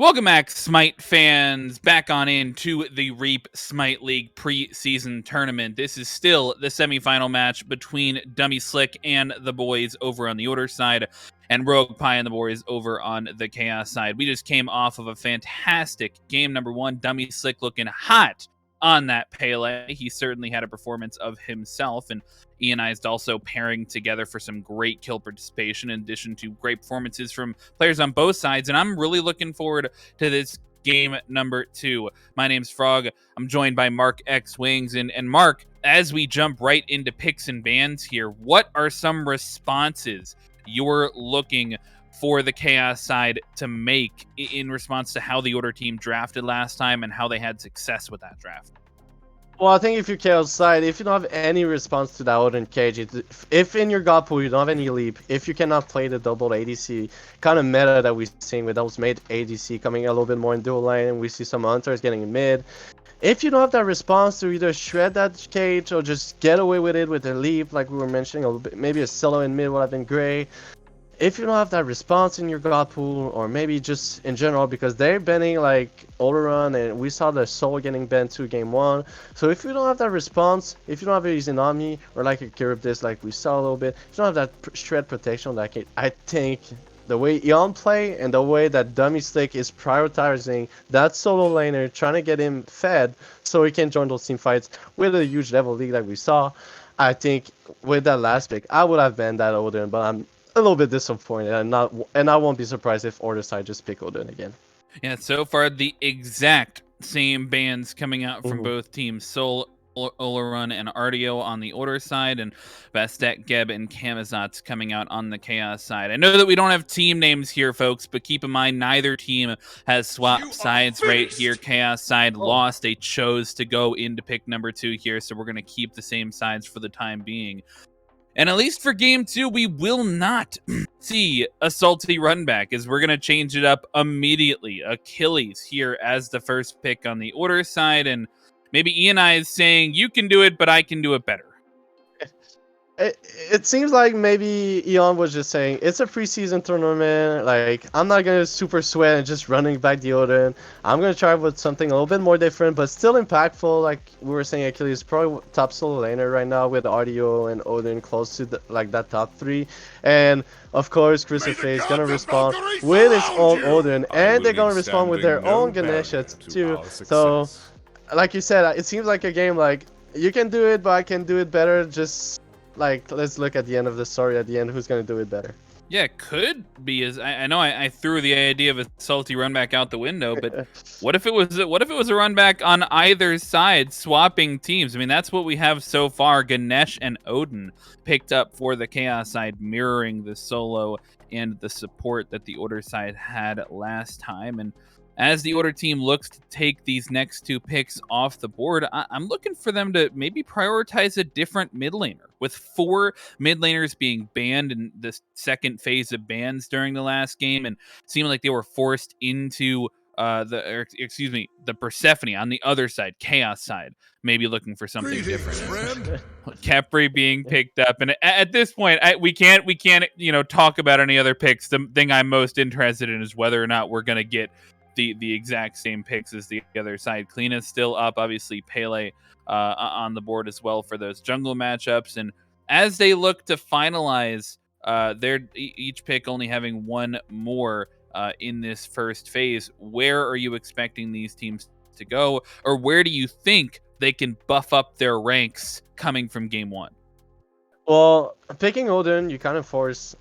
Welcome back, Smite fans, back on into the Reap Smite League preseason tournament. This is still the semifinal match between Dummy Slick and the boys over on the Order side, and Rogue Pie and the boys over on the Chaos side. We just came off of a fantastic game number one. Dummy Slick looking hot on that Pele. He certainly had a performance of himself, and Ionized also pairing together for some great kill participation in addition to great performances from players on both sides. And I'm really looking forward to this game number two. My name's Frog. I'm joined by Mark X Wings. And Mark, as we jump right into picks and bans here, what are some responses you're looking for the Chaos side to make in response to how the Order team drafted last time and how they had success with that draft? Well, I think if you're Chaos side, if you don't have any response to that Odin cage, if in your god pool you don't have any leap, if you cannot play the double ADC kind of meta that we're seeing with those mid ADC coming a little bit more in dual lane, and we see some hunters getting in mid. If you don't have that response to either shred that cage or just get away with it with a leap, like we were mentioning, a little bit, maybe a solo in mid would have been great. If you don't have that response in your god pool, or maybe just in general, because they're banning like Oleron, and we saw the Soul getting banned to game one. So if you don't have that response, if you don't have a Izanami or like a Charybdis like we saw a little bit, if you don't have that shred protection, like I think the way Eon play and the way that Dummy Slick is prioritizing that solo laner, trying to get him fed so he can join those team fights with a huge level league like we saw, I think with that last pick, I would have banned that Odin, but I'm a little bit disappointed, and I won't be surprised if Order side just pick Odin again. Yeah, so far the exact same bans coming out from both teams. Soul, Oleron, and Artio on the Order side, and Bastet, Geb, and Camazotz coming out on the Chaos side. I know that we don't have team names here, folks, but keep in mind neither team has swapped sides right here. Chaos side lost. They chose to go into pick number two here, so we're going to keep the same sides for the time being. And at least for game two, we will not see a salty run back, as we're going to change it up immediately. Achilles here as the first pick on the Order side, and maybe Ioni is saying, you can do it, but I can do it better. It seems like maybe Eon was just saying, it's a preseason tournament, like, I'm not going to super sweat and just running back the Odin. I'm going to try with something a little bit more different, but still impactful. Like we were saying, Achilles is probably top solo laner right now with Artio and Odin close to that top three. And, of course, Crucifix is going to respond with his own Odin, and they're going to respond with their own Ganesha too. So, like you said, it seems like a game like, you can do it, but I can do it better. Just like, let's look at the end of the story at the end, who's going to do it better. Yeah, it could be. As I know I threw the idea of a salty run back out the window, but what if it was a run back on either side, swapping teams? I mean, that's what we have so far. Ganesh and Odin picked up for the Chaos side, mirroring the solo and the support that the Order side had last time. And as the Order team looks to take these next two picks off the board, I'm looking for them to maybe prioritize a different mid laner. With 4 mid laners being banned in the second phase of bans during the last game, and seeming like they were forced into the Persephone on the other side, Chaos side, maybe looking for something different. Capri being picked up, and at this point, we can't talk about any other picks. The thing I'm most interested in is whether or not we're gonna get the exact same picks as the other side. Kleina's still up, obviously Pele on the board as well for those jungle matchups. And as they look to finalize their each pick only having one more in this first phase, where are you expecting these teams to go, or where do you think they can buff up their ranks coming from game one? Well, picking Odin, you kind of force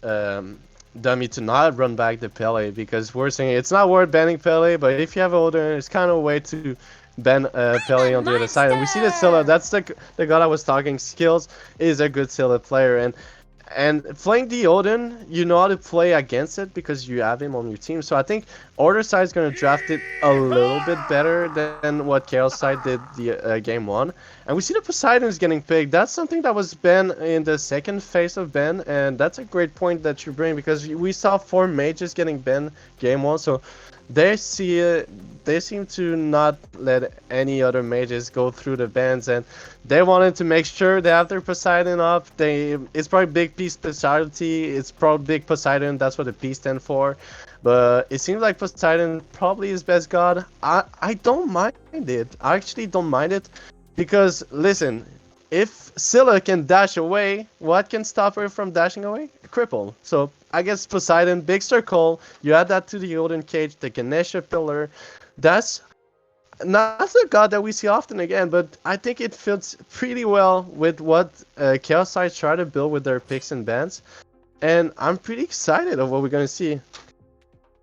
Dummy to not run back the Pele, because we're saying it's not worth banning Pele, but if you have Odin, it's kind of a way to ban Pele on the other side. And we see that Scylla, that's the god I was talking, Skills is a good Scylla player, and playing the Odin, you know how to play against it because you have him on your team. So I think Order side is going to draft it a little bit better than what Chaos side did the game one. And we see the Poseidon is getting picked. That's something that was banned in the second phase of ban, and that's a great point that you bring, because we saw 4 mages getting banned game one. So they seem to not let any other mages go through the bans, and they wanted to make sure they have their Poseidon up. It's probably big P specialty. It's probably big Poseidon. That's what the P stand for. But it seems like Poseidon probably is best god. I don't mind it. I actually don't mind it because listen, if Scylla can dash away, what can stop her from dashing away? Cripple. So I guess Poseidon, big circle. You add that to the Odin cage, the Ganesha pillar. That's not a god that we see often again, but I think it fits pretty well with what Chaos Sides try to build with their picks and bans. And I'm pretty excited of what we're going to see.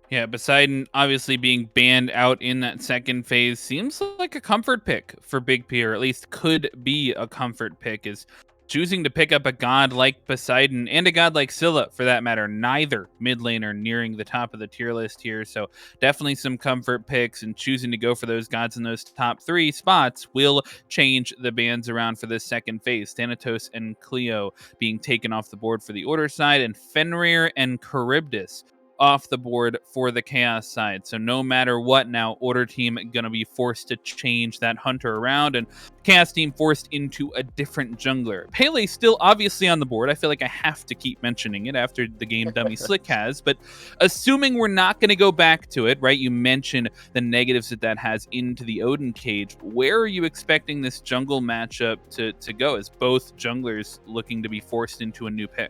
Yeah, Poseidon obviously being banned out in that second phase seems like a comfort pick for Big P, or at least could be a comfort pick, is choosing to pick up a god like Poseidon and a god like Scylla, for that matter. Neither mid laner nearing the top of the tier list here, so definitely some comfort picks, and choosing to go for those gods in those top 3 spots will change the bans around for this second phase. Thanatos and Cleo being taken off the board for the Order side, and Fenrir and Charybdis off the board for the Chaos side. So no matter what now, Order team gonna be forced to change that Hunter around, and Chaos team forced into a different jungler. Pele still obviously on the board. I feel like I have to keep mentioning it after the game Dummy Slick has, but assuming we're not gonna go back to it, right? You mentioned the negatives that has into the Odin cage. Where are you expecting this jungle matchup to go, as both junglers looking to be forced into a new pick?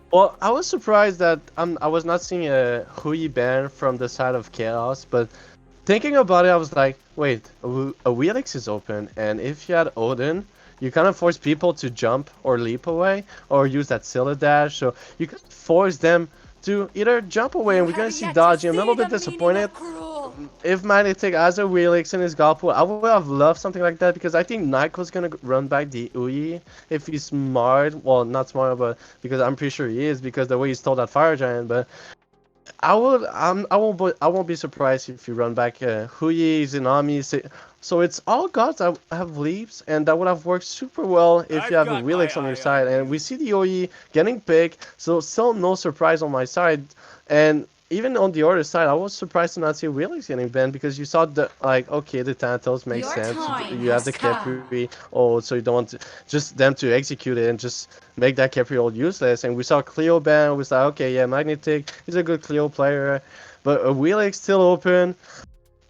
Well, I was surprised that I was not seeing a Hui ban from the side of Chaos, but thinking about it, I was like, wait, a Wheelix is open, and if you had Odin, you kind of force people to jump or leap away, or use that Scylla dash, so you could force them to either jump away, and we're going to see dodging. I'm a little bit disappointed. If Magnetic has a Wheelix in his god pool, I would have loved something like that, because I think Nyko's gonna run back the Uyi if he's smart. Well, not smart, but because I'm pretty sure he is, because the way he stole that Fire Giant. But I won't be surprised if you run back Huyi, Zinami. So it's all gods that have leaps, and that would have worked super well if you have a Wheelix on your side. And we see the OE getting picked, so still no surprise on my side. And even on the other side, I was surprised to not see Wheelix getting banned, because you saw the, like, okay, the Thanatos makes sense. You have the Kepri, so you don't want just them to execute it and just make that Kepri all useless. And we saw Cleo ban, we saw, okay, yeah, Magnetic, he's a good Cleo player, but a Wheelix still open.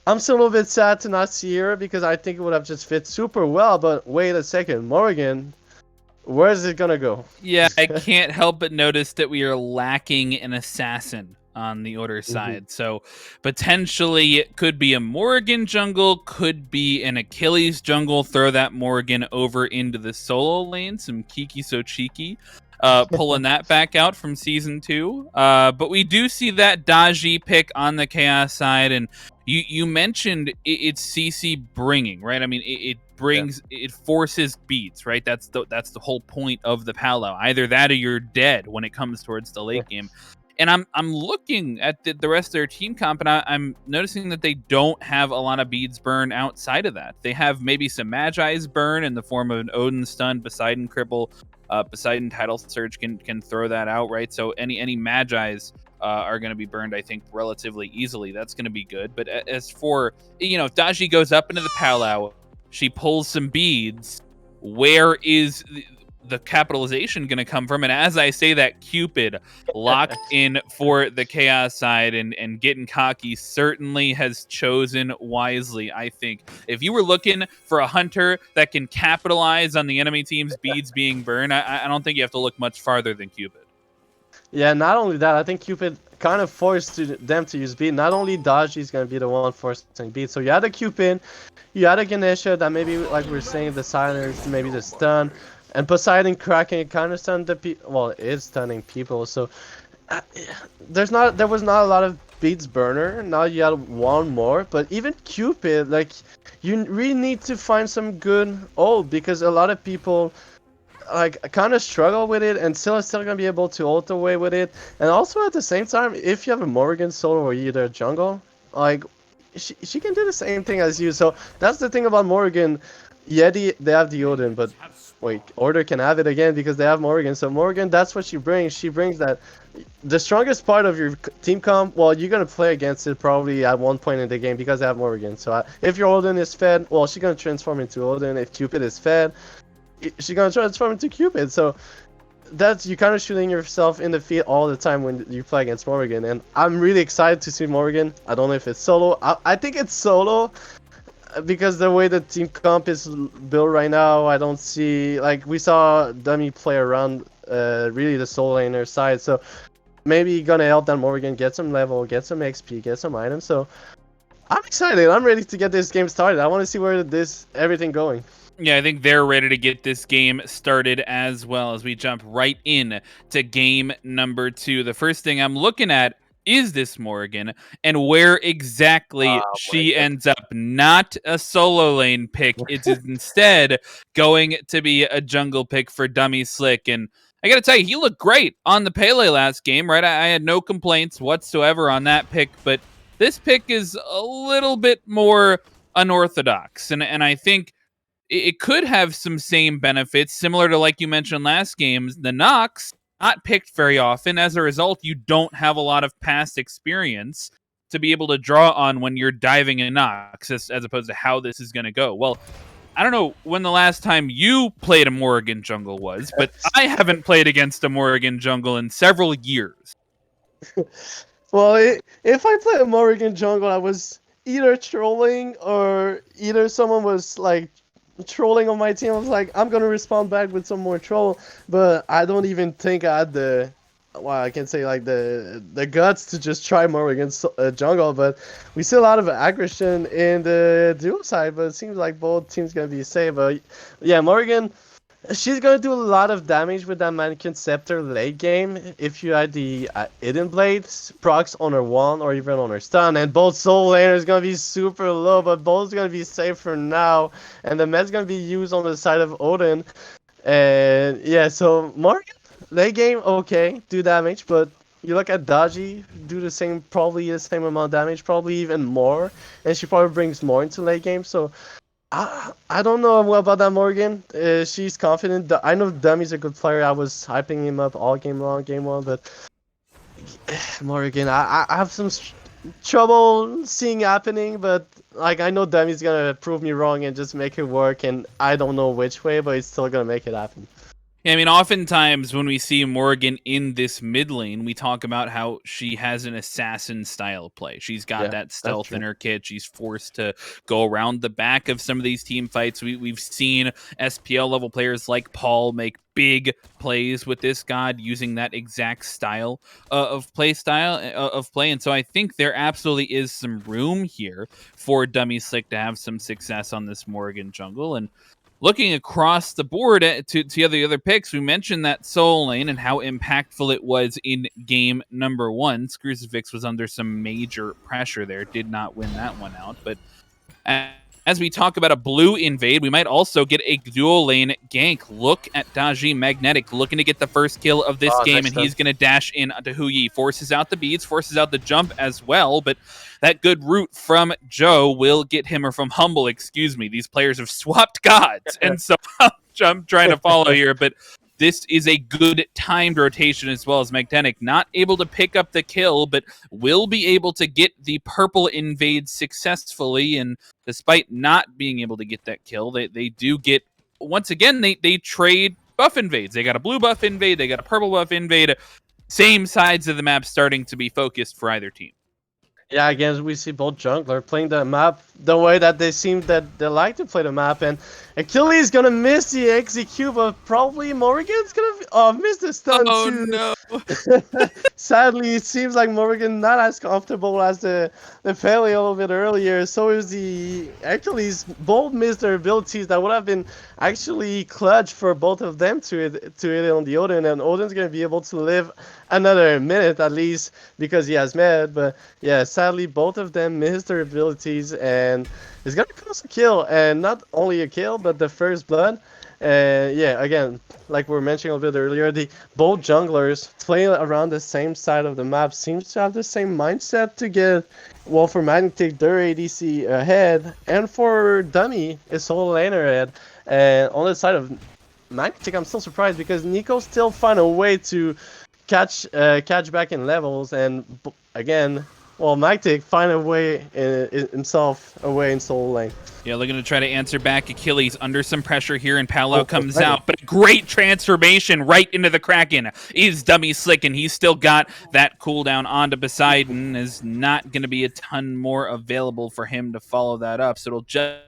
I'm still a little bit sad to not see her, because I think it would have just fit super well, but wait a second, Morgan, where is it gonna go? Yeah, I can't help but notice that we are lacking an assassin on the Order side. So potentially it could be a Morrigan jungle, could be an Achilles jungle. Throw that Morrigan over into the solo lane. Some Kiki So Cheeky. Pulling that back out from Season 2. But we do see that Daji pick on the Chaos side, and you mentioned it's CC bringing, right? I mean, it brings, it forces beats, right? That's the whole point of the Palo. Either that or you're dead when it comes towards the late game. And I'm looking at the rest of their team comp, and I'm noticing that they don't have a lot of beads burn outside of that. They have maybe some Magi's burn in the form of an Odin stun, Poseidon cripple, Poseidon tidal surge can throw that out, right? So any Magi's are going to be burned, I think, relatively easily. That's going to be good. But as for, if Daji goes up into the Palau, she pulls some beads, where is the capitalization going to come from? And as I say that, Cupid locked in for the Chaos side and getting cocky certainly has chosen wisely, I think. If you were looking for a Hunter that can capitalize on the enemy team's beads being burned, I don't think you have to look much farther than Cupid. Yeah, not only that, I think Cupid kind of forced them to use beat. Not only Daji is going to be the one forcing beat. So you had a Cupid, you had a Ganesha that maybe, like we were saying, the silence, maybe the stun. And Poseidon cracking kind of stunned the people. Well, it is stunning people. So there was not a lot of beats burner. Now you had one more. But even Cupid, like, you really need to find some good ult, because a lot of people like kind of struggle with it, and still gonna be able to ult away with it. And also at the same time, if you have a Morrigan solo or either a jungle, like she can do the same thing as you. So that's the thing about Morrigan. Yeah, they have the Odin, but wait, Order can have it again because they have Morrigan. So Morrigan, that's what she brings. She brings that, the strongest part of your team comp. Well, you're gonna play against it probably at one point in the game because they have Morrigan. So if your Odin is fed, well, she's gonna transform into Odin. If Cupid is fed, she's gonna transform into Cupid. So that's you kind of shooting yourself in the feet all the time when you play against Morgan, and I'm really excited to see Morgan. I don't know if it's solo. I think it's solo because the way the team comp is built right now, I don't see like we saw Dummy play around really the solo laner side, so maybe gonna help that Morgan get some level, get some XP, get some items. So I'm excited. I'm ready to get this game started. I want to see where everything going. Yeah, I think they're ready to get this game started as well as we jump right in to game number 2. The first thing I'm looking at is this Morgan and where exactly she ends up. Not a solo lane pick. It is instead going to be a jungle pick for Dummy Slick. And I got to tell you, he looked great on the Pele last game, right? I had no complaints whatsoever on that pick, but this pick is a little bit more unorthodox. And I think it could have some same benefits, similar to, like you mentioned last game, the Nox, not picked very often. As a result, you don't have a lot of past experience to be able to draw on when you're diving in Nox, as opposed to how this is going to go. Well, I don't know when the last time you played a Morrigan jungle was, but I haven't played against a Morrigan jungle in several years. Well, if I play a Morrigan jungle, I was either trolling or either someone was like trolling on my team. I was like, I'm gonna respond back with some more troll, but I don't even think I had the, well, I can say like the guts to just try more against jungle. But we see a lot of aggression in the duo side, but it seems like both teams gonna be safe. But yeah, Morgan, she's gonna do a lot of damage with that Mannequin Scepter late game if you had the Hidden Blades procs on her one or even on her stun, and both soul laners gonna be super low, but both gonna be safe for now, and the med's gonna be used on the side of Odin. And yeah, so Morgan late game, okay, do damage, but you look at Daji, do the same, probably the same amount of damage, probably even more, and she probably brings more into late game. So I don't know about that Morgan. She's confident. I know Dummy's a good player. I was hyping him up all game long, game one, but Morgan, I have some trouble seeing happening, but like I know Dummy's gonna prove me wrong and just make it work, and I don't know which way, but he's still gonna make it happen. Yeah, I mean, oftentimes when we see Morgan in this mid lane, we talk about how she has an assassin style play. She's got that stealth in her kit. She's forced to go around the back of some of these team fights. We've seen SPL level players like Paul make big plays with this god using that exact style of play. And so I think there absolutely is some room here for Dummy Slick to have some success on this Morgan jungle. And looking across the board to the other picks, we mentioned that soul lane and how impactful it was in game number 1. Crucifix was under some major pressure there, did not win that one out. But as we talk about a blue invade, we might also get a dual lane gank. Look at Daji Magnetic looking to get the first kill of this game, and he's going to dash in to Huyi. Forces out the beads, forces out the jump as well, but that good root from Joe will get him, or from Humble, excuse me. These players have swapped gods, and so I'm trying to follow here, but this is a good timed rotation as well, as Magnetic not able to pick up the kill, but will be able to get the purple invade successfully. And despite not being able to get that kill, they do get, once again, they trade buff invades. They got a blue buff invade, they got a purple buff invade. Same sides of the map starting to be focused for either team. Yeah, again, we see both jungler playing the map the way that they seem that they like to play the map, and Achilles gonna miss the execute, but probably Morrigan's gonna miss the stun too. Oh no! Sadly, it seems like Morrigan not as comfortable as the Pele a little bit earlier. So is the Achilles. Both missed their abilities that would have been actually clutch for both of them to hit on the Odin, and Odin's gonna be able to live another minute at least because he has med. But yeah, sadly, both of them missed their abilities, and it's gonna cost a kill, and not only a kill, but the first blood. Yeah, again, like we were mentioning a bit earlier, both junglers playing around the same side of the map seems to have the same mindset to get, well, for Magnetic, their ADC ahead, and for Dummy, his solo laner ahead. And on the side of Magnetic, I'm still surprised because Nico still find a way to catch back in levels, and again, Well, Magtic find a way himself away in solo lane. Yeah, looking to try to answer back Achilles under some pressure here, and Paolo comes out. But a great transformation right into the Kraken is Dummy Slick, and he's still got that cooldown onto Poseidon. Is not going to be a ton more available for him to follow that up, so it'll just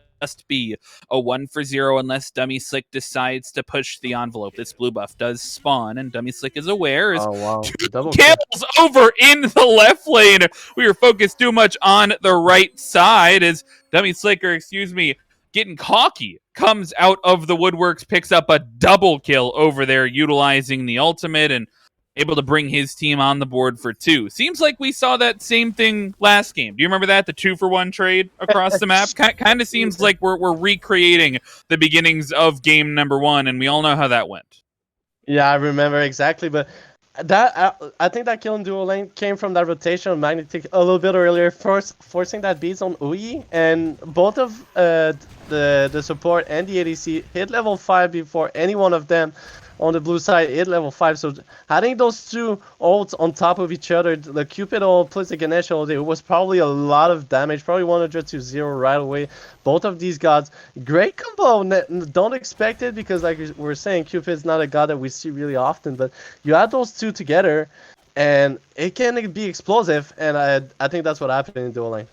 be a 1-for-0 unless Dummy Slick decides to push the envelope. This blue buff does spawn, and Dummy Slick is aware. Is Double kills over in the left lane. We were focused too much on the right side as Dummy Slicker, getting cocky, comes out of the woodworks, picks up a double kill over there, utilizing the ultimate and able to bring his team on the board for 2. Seems like we saw that same thing last game. Do you remember that? The 2-for-1 trade across the map? Kind of seems like we're recreating the beginnings of game number 1, and we all know how that went. Yeah, I remember exactly, but that I think that kill in dual lane came from that rotation of Magnetic a little bit earlier, forcing that beats on Uyi, and both of the support and the ADC hit level 5 before any one of them on the blue side hit level 5. So having those two ults on top of each other, the Cupid ult plus the Ganesh ult, it was probably a lot of damage, probably 100 to 0 right away. Both of these gods, great combo. Don't expect it because, like we're saying, Cupid's not a god that we see really often, but you add those two together and it can be explosive, and I think that's what happened in dual lane.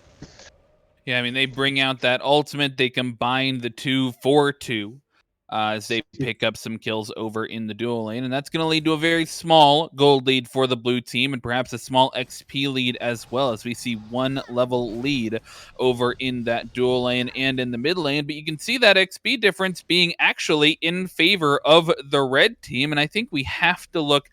Yeah, I mean, they bring out that ultimate, they combine the 2 for 2. As they pick up some kills over in the dual lane, and that's going to lead to a very small gold lead for the blue team, and perhaps a small XP lead as well, as we see 1 level lead over in that dual lane and in the mid lane. But you can see that XP difference being actually in favor of the red team, and I think we have to look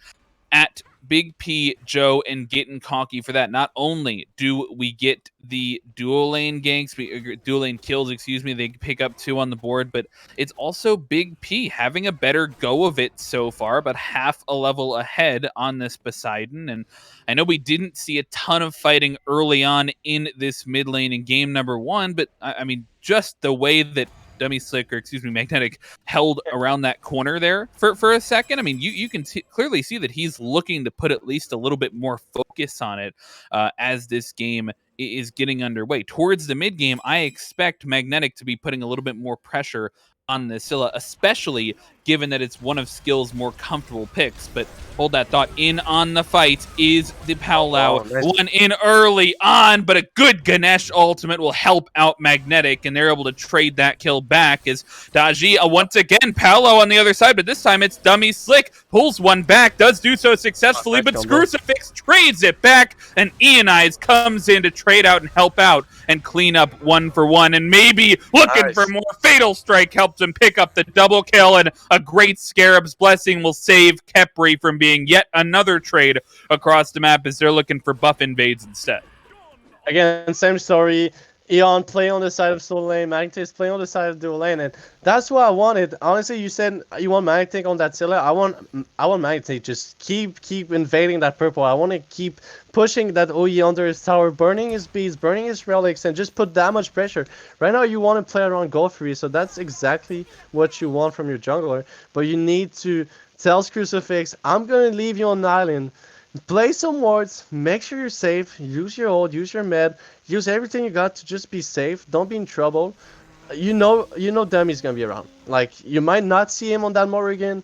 at Big P, Joe, and getting cocky for that. Not only do we get the dual lane ganks, dual lane kills, they pick up 2 on the board, but it's also Big P having a better go of it so far, about half a level ahead on this Poseidon. And I know we didn't see a ton of fighting early on in this mid lane in game number 1, but I mean, just the way that Magnetic held around that corner there for a second. I mean, you can clearly see that he's looking to put at least a little bit more focus on it as this game is getting underway. Towards the mid game, I expect Magnetic to be putting a little bit more pressure on the Scylla, especially given that it's one of Skill's more comfortable picks. But hold that thought. In on the fight is the Paolo. One in early on, but a good Ganesh ultimate will help out Magnetic, and they're able to trade that kill back as Daji, once again, Paolo on the other side, but this time it's Dummy Slick. Pulls one back, does do so successfully, but Crucifix trades it back, and Ionize comes in to trade out and help out and clean up 1-for-1, and maybe looking for more. Fatal Strike helps him pick up the double kill, and a great Scarab's Blessing will save Khepri from being yet another trade across the map as they're looking for buff invades instead. Again, same story. Eon play on the side of solo lane, Magnetic play on the side of dual lane, and that's what I wanted. Honestly, you said you want Magnetic on that Scylla. I want Magnetic just keep invading that purple. I want to keep pushing that OE under his tower, burning his beads, burning his relics, and just put that much pressure. Right now, you want to play around gold free, so that's exactly what you want from your jungler. But you need to tell Crucifix, I'm gonna leave you on the island. Play some wards, make sure you're safe, use your ult, use your med, use everything you got to just be safe, don't be in trouble. You know Demi's gonna be around. Like, you might not see him on that Morrigan,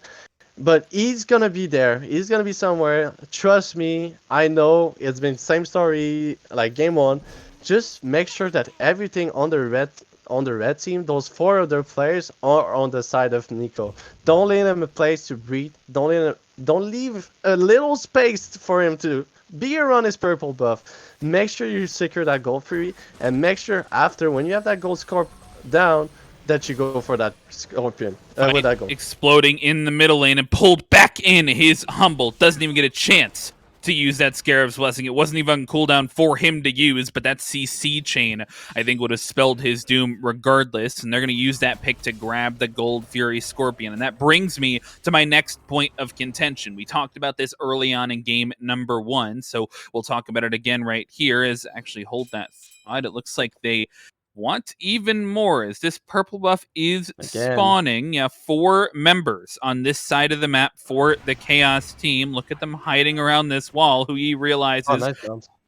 but he's gonna be there. He's gonna be somewhere. Trust me, I know it's been same story like game 1. Just make sure that everything on the red team, those 4 other players are on the side of Nico. Don't let him a place to breathe. Don't leave a little space for him to be around his purple buff. Make sure you secure that gold free, and make sure after, when you have that gold score down, that you go for that Scorpion with that gold. Exploding in the middle lane and pulled back in his Humble. Doesn't even get a chance to use that Scarab's Blessing. It wasn't even on cooldown for him to use, but that CC chain, I think, would have spelled his doom regardless, and they're going to use that pick to grab the Gold Fury Scorpion. And that brings me to my next point of contention. We talked about this early on in game number 1, so we'll talk about it again right here. As actually, hold that thought. It looks like they want even more as this purple buff is spawning. Yeah, 4 members on this side of the map for the Chaos team. Look at them hiding around this wall, who he realizes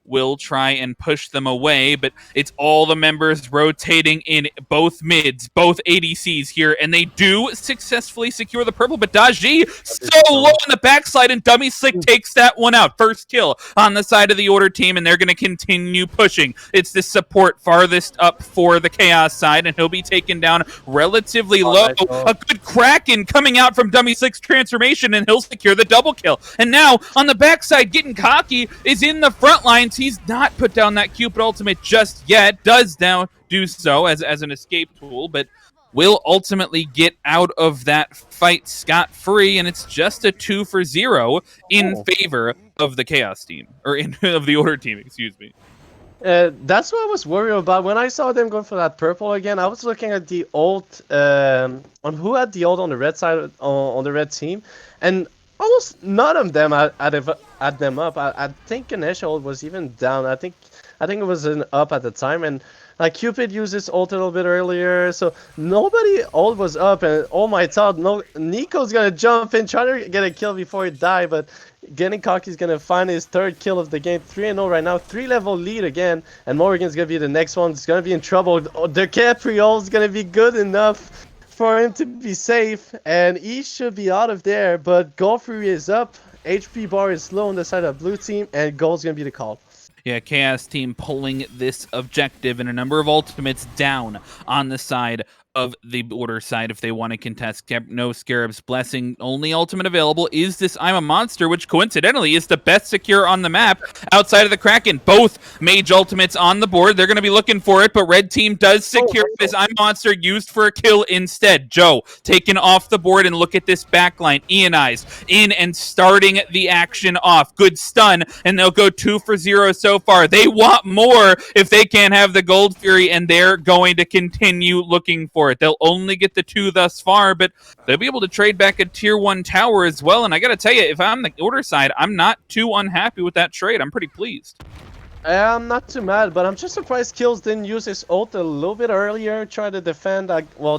will try and push them away, but it's all the members rotating in both mids, both ADCs here, and they do successfully secure the purple, but Daji so low in the backside, and Dummy Slick takes that one out. First kill on the side of the Order team, and they're going to continue pushing. It's the support farthest up for the Chaos side, and he'll be taken down relatively low. A good Kraken coming out from Dummy Slick's transformation, and he'll secure the double kill. And now, on the backside, getting cocky is in the front lines. He's not put down that Cupid ultimate just yet. Does now do so as an escape tool, but will ultimately get out of that fight scot-free, and it's just a 2-for-0 in favor of the Chaos team, or of the Order team, excuse me. That's what I was worried about. When I saw them going for that purple again, I was looking at the ult, on who had the ult on the red side, on the red team, and almost none of them had them up. I think Ganesh ult was even down. I think it was an up at the time, and like Cupid used his ult a little bit earlier, so nobody ult was up, and oh my god, no, Nico's gonna jump in, trying to get a kill before he die, but getting cocky's gonna find his third kill of the game. 3-0 right now, 3-level lead again, and Morgan's gonna be the next one. He's gonna be in trouble. The Capriol is gonna be good enough for him to be safe, and he should be out of there, but Godfrey is up, HP bar is low on the side of blue team, and gold's gonna be the call. Yeah, Chaos team pulling this objective, and a number of ultimates down on the side of the Order side if they want to contest. No Scarab's Blessing. Only ultimate available is this I'm a Monster, which coincidentally is the best secure on the map outside of the Kraken. Both mage ultimates on the board. They're going to be looking for it, but red team does secure this I'm a Monster used for a kill instead. Joe taken off the board, and look at this backline. Ionize in and starting the action off. Good stun, and they'll go 2-for-0 so far. They want more if they can't have the Gold Fury, and they're going to continue looking for it. They'll only get the 2 thus far, but they'll be able to trade back a tier 1 tower as well. And I gotta tell you, if I'm the Order side, I'm not too unhappy with that trade. I'm pretty pleased. I'm not too mad, but I'm just surprised Kills didn't use his ult a little bit earlier, try to defend,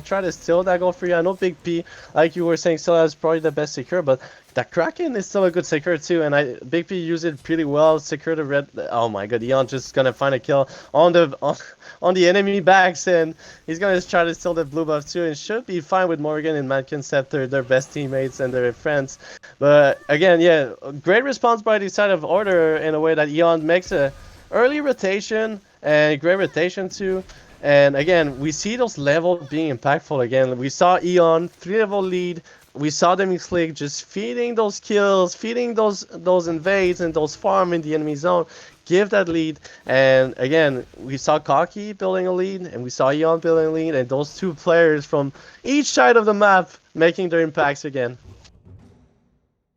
try to steal that goal for you. I know Big P, like you were saying, still has probably the best secure, but that Kraken is still a good secure too, and Big P used it pretty well, secure the red. Oh my god, Eon just gonna find a kill on the enemy backs, and he's gonna try to steal the blue buff too, and should be fine with Morgan and Mankin Scepter, their best teammates and their friends. But again, yeah, great response by the side of Order in a way that Eon makes a early rotation, and great rotation too. And again, we see those levels being impactful again. We saw Eon, 3-level lead. We saw them in Slick just feeding those kills, feeding those invades and those farm in the enemy zone. Give that lead. And again, we saw Cocky building a lead, and we saw Eon building a lead, and those two players from each side of the map making their impacts again.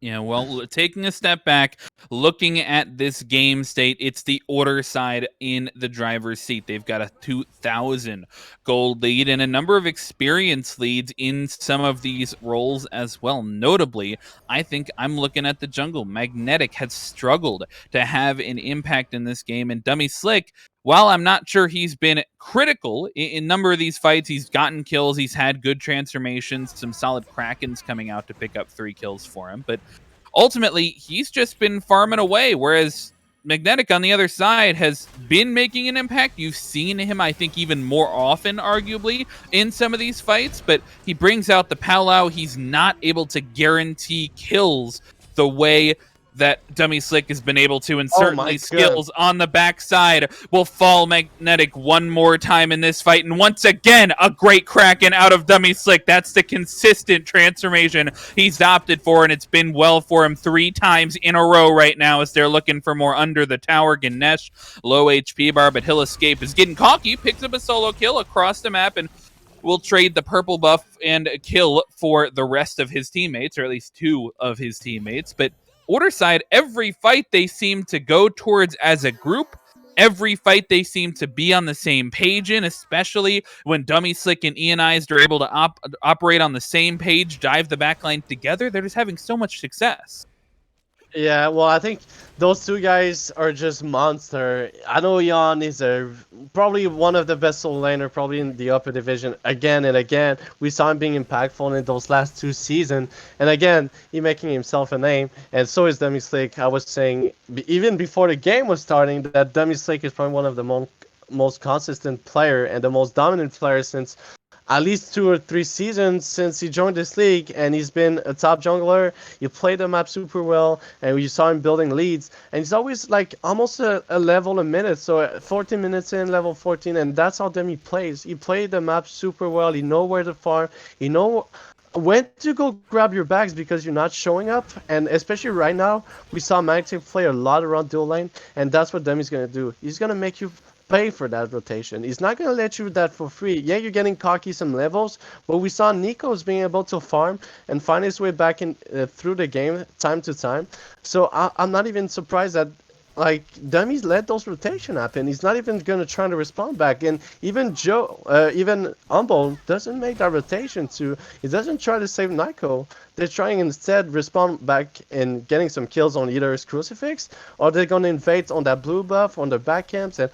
Yeah, well, taking a step back, looking at this game state, it's the Order side in the driver's seat. They've got a 2,000 gold lead and a number of experience leads in some of these roles as well. Notably, I think I'm looking at the jungle. Magnetic has struggled to have an impact in this game, and Dummy Slick, while I'm not sure he's been critical in a number of these fights, he's gotten kills, he's had good transformations, some solid Krakens coming out to pick up 3 kills for him, but ultimately, he's just been farming away, whereas Magnetic on the other side has been making an impact. You've seen him, I think, even more often, arguably, in some of these fights, but he brings out the Powwow. He's not able to guarantee kills the way that Dummy Slick has been able to, and certainly skills on the backside will fall Magnetic one more time in this fight. And once again, a great Kraken out of Dummy Slick. That's the consistent transformation he's opted for, and it's been well for him 3 times in a row right now as they're looking for more under the tower. Ganesh, low HP bar, but he'll escape. Is getting cocky, picks up a solo kill across the map, and will trade the purple buff and a kill for the rest of his teammates, or at least 2 of his teammates. But Order side, every fight they seem to go towards as a group, every fight they seem to be on the same page in, especially when Dummy Slick and Ionized are able to operate on the same page, dive the backline together. They're just having so much success. Yeah, well, I think those two guys are just monster. I know Jan is probably one of the best solo laner, probably in the upper division again and again. We saw him being impactful in those last 2 seasons, and again, he making himself a name. And so is Dummy Slick. I was saying even before the game was starting that Dummy Slick is probably one of the most consistent player and the most dominant player since at least 2 or 3 seasons since he joined this league, and he's been a top jungler. He played the map super well, and you saw him building leads. And he's always like almost a level a minute, so 14 minutes in, level 14, and that's how Demi plays. He played the map super well. He know where to farm. He know when to go grab your bags because you're not showing up. And especially right now, we saw Magtic play a lot around dual lane, and that's what Demi's gonna do. He's gonna make you pay for that rotation. He's not going to let you do that for free. Yeah, you're getting cocky some levels, but we saw Nico's being able to farm and find his way back in through the game time to time. So I'm not even surprised that like Dummies let those rotation happen. He's not even going to try to respond back. And even even Humble doesn't make that rotation too. He doesn't try to save Nico. They're trying instead respond back and getting some kills on either his Crucifix or they're going to invade on that blue buff on the back camps. And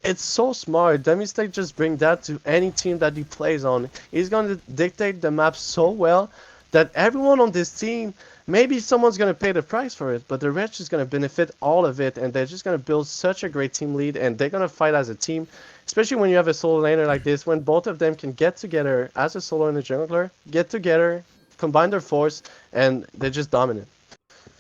it's so smart. Demistate just bring that to any team that he plays on. He's going to dictate the map so well that everyone on this team, maybe someone's going to pay the price for it, but the rest is going to benefit all of it, and they're just going to build such a great team lead, and they're going to fight as a team, especially when you have a solo laner like this, when both of them can get together as a solo and a jungler, get together, combine their force, and they're just dominant.